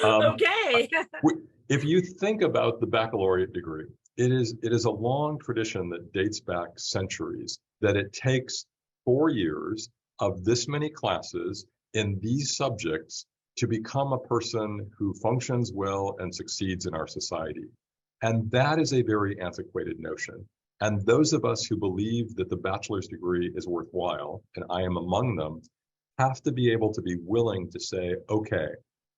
B: Um,
A: Okay.
B: if you think about the baccalaureate degree, it is a long tradition that dates back centuries, that it takes 4 years of this many classes in these subjects to become a person who functions well and succeeds in our society. And that is a very antiquated notion. And those of us who believe that the bachelor's degree is worthwhile, and I am among them, have to be able to be willing to say, okay,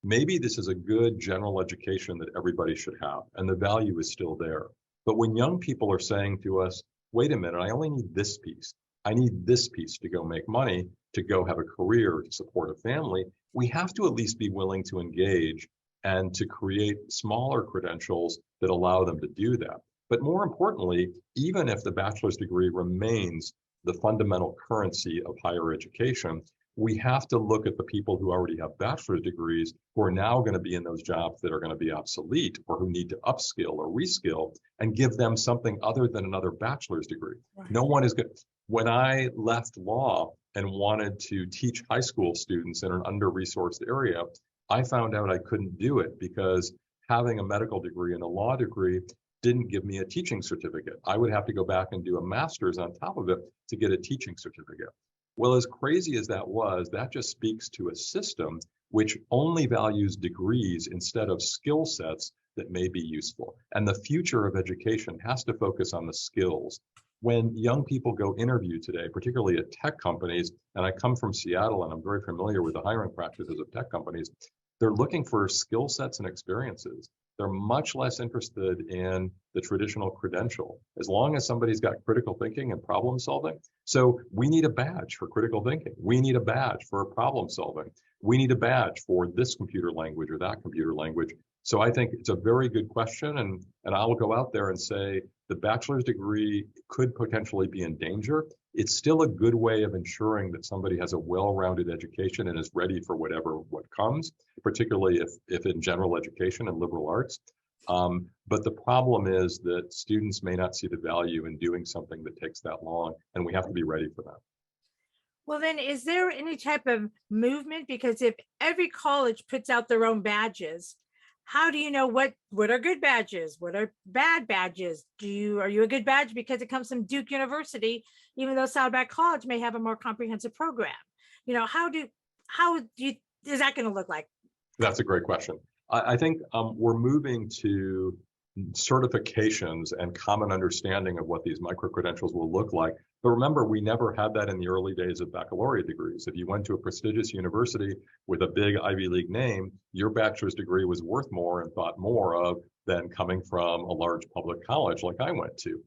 B: maybe this is a good general education that everybody should have, and the value is still there. But when young people are saying to us, wait a minute, I only need this piece. I need this piece to go make money, to go have a career, to support a family. We have to at least be willing to engage and to create smaller credentials that allow them to do that. But more importantly, even if the bachelor's degree remains the fundamental currency of higher education, we have to look at the people who already have bachelor's degrees who are now going to be in those jobs that are going to be obsolete or who need to upskill or reskill and give them something other than another bachelor's degree.
A: Right.
B: No one is good. When I left law and wanted to teach high school students in an under-resourced area, I found out I couldn't do it because having a medical degree and a law degree didn't give me a teaching certificate. I would have to go back and do a master's on top of it to get a teaching certificate. Well, as crazy as that was, that just speaks to a system which only values degrees instead of skill sets that may be useful. And the future of education has to focus on the skills. When young people go interview today, particularly at tech companies, and I come from Seattle and I'm very familiar with the hiring practices of tech companies, they're looking for skill sets and experiences. They're much less interested in the traditional credential, as long as somebody's got critical thinking and problem solving. So we need a badge for critical thinking. We need a badge for problem solving. We need a badge for this computer language or that computer language. So I think it's a very good question. And I will go out there and say the bachelor's degree could potentially be in danger. It's still a good way of ensuring that somebody has a well-rounded education and is ready for what comes, particularly if in general education and liberal arts. But the problem is that students may not see the value in doing something that takes that long, and we have to be ready for that.
A: Well, then, is there any type of movement? Because if every college puts out their own badges, how do you know what are good badges, what are bad badges? Are you a good badge because it comes from Duke University, even though Saddleback College may have a more comprehensive program? How is that going to look like?
B: That's a great question. I think we're moving to certifications and common understanding of what these micro-credentials will look like. But remember, we never had that in the early days of baccalaureate degrees. If you went to a prestigious university with a big Ivy League name, your bachelor's degree was worth more and thought more of than coming from a large public college like I went to.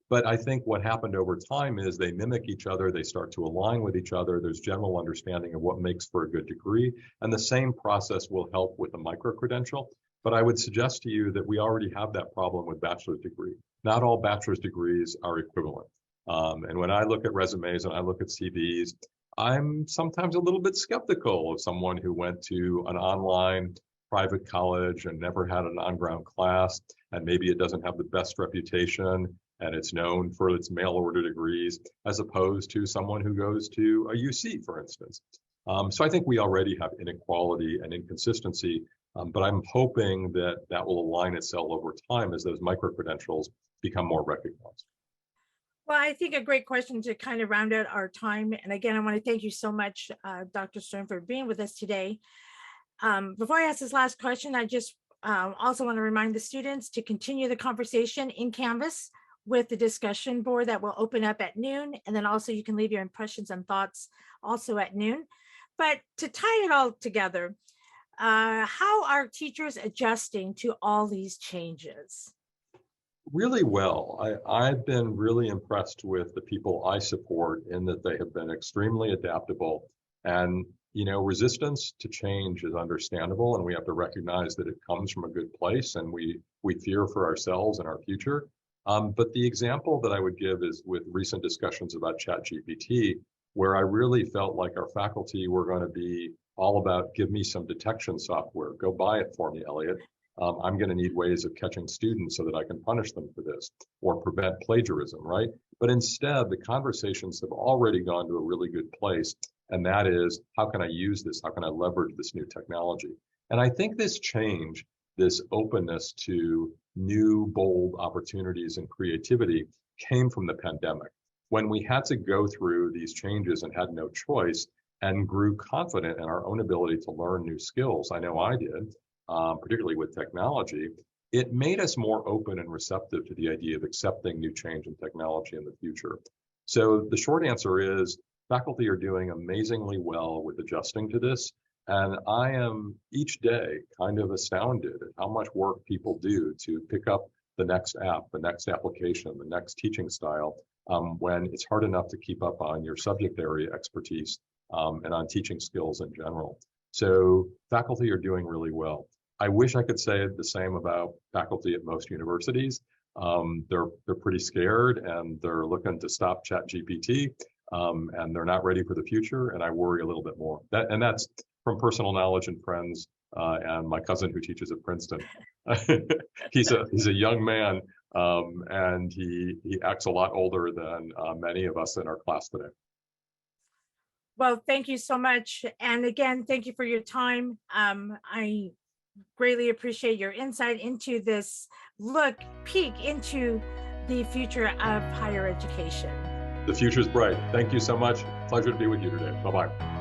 B: But I think what happened over time is they mimic each other, they start to align with each other, there's general understanding of what makes for a good degree, and the same process will help with a micro-credential. But I would suggest to you that we already have that problem with bachelor's degree. Not all bachelor's degrees are equivalent. And when I look at resumes and I look at CVs, I'm sometimes a little bit skeptical of someone who went to an online private college and never had an on-ground class, and maybe it doesn't have the best reputation and it's known for its mail order degrees, as opposed to someone who goes to a UC, for instance. So I think we already have inequality and inconsistency, but I'm hoping that that will align itself over time as those micro-credentials become more recognized.
A: Well, I think a great question to kind of round out our time. And again, I want to thank you so much, Dr. Stern, for being with us today. Before I ask this last question, I just also want to remind the students to continue the conversation in Canvas with the discussion board that will open up at noon. And then also you can leave your impressions and thoughts also at noon. But to tie it all together, how are teachers adjusting to all these changes?
B: Really well. I've been really impressed with the people I support in that they have been extremely adaptable. And, resistance to change is understandable, and we have to recognize that it comes from a good place, and we fear for ourselves and our future. But the example that I would give is with recent discussions about ChatGPT, where I really felt like our faculty were going to be all about, give me some detection software, go buy it for me, Elliot. I'm going to need ways of catching students so that I can punish them for this or prevent plagiarism, right? But instead, the conversations have already gone to a really good place. And that is, how can I use this? How can I leverage this new technology? And I think this change, this openness to new, bold opportunities and creativity came from the pandemic. When we had to go through these changes and had no choice and grew confident in our own ability to learn new skills, I know I did, particularly with technology, it made us more open and receptive to the idea of accepting new change in technology in the future. So the short answer is faculty are doing amazingly well with adjusting to this. And I am each day kind of astounded at how much work people do to pick up the next app, the next application, the next teaching style, when it's hard enough to keep up on your subject area expertise and on teaching skills in general. So faculty are doing really well. I wish I could say the same about faculty at most universities. They're pretty scared and they're looking to stop ChatGPT, and they're not ready for the future. And I worry a little bit more. That's from personal knowledge and friends, and my cousin who teaches at Princeton. He's a young man, and he acts a lot older than many of us in our class today.
A: Well, thank you so much. And again, thank you for your time. I greatly appreciate your insight into this peek into the future of higher education.
B: The future's bright. Thank you so much. Pleasure to be with you today. Bye-bye.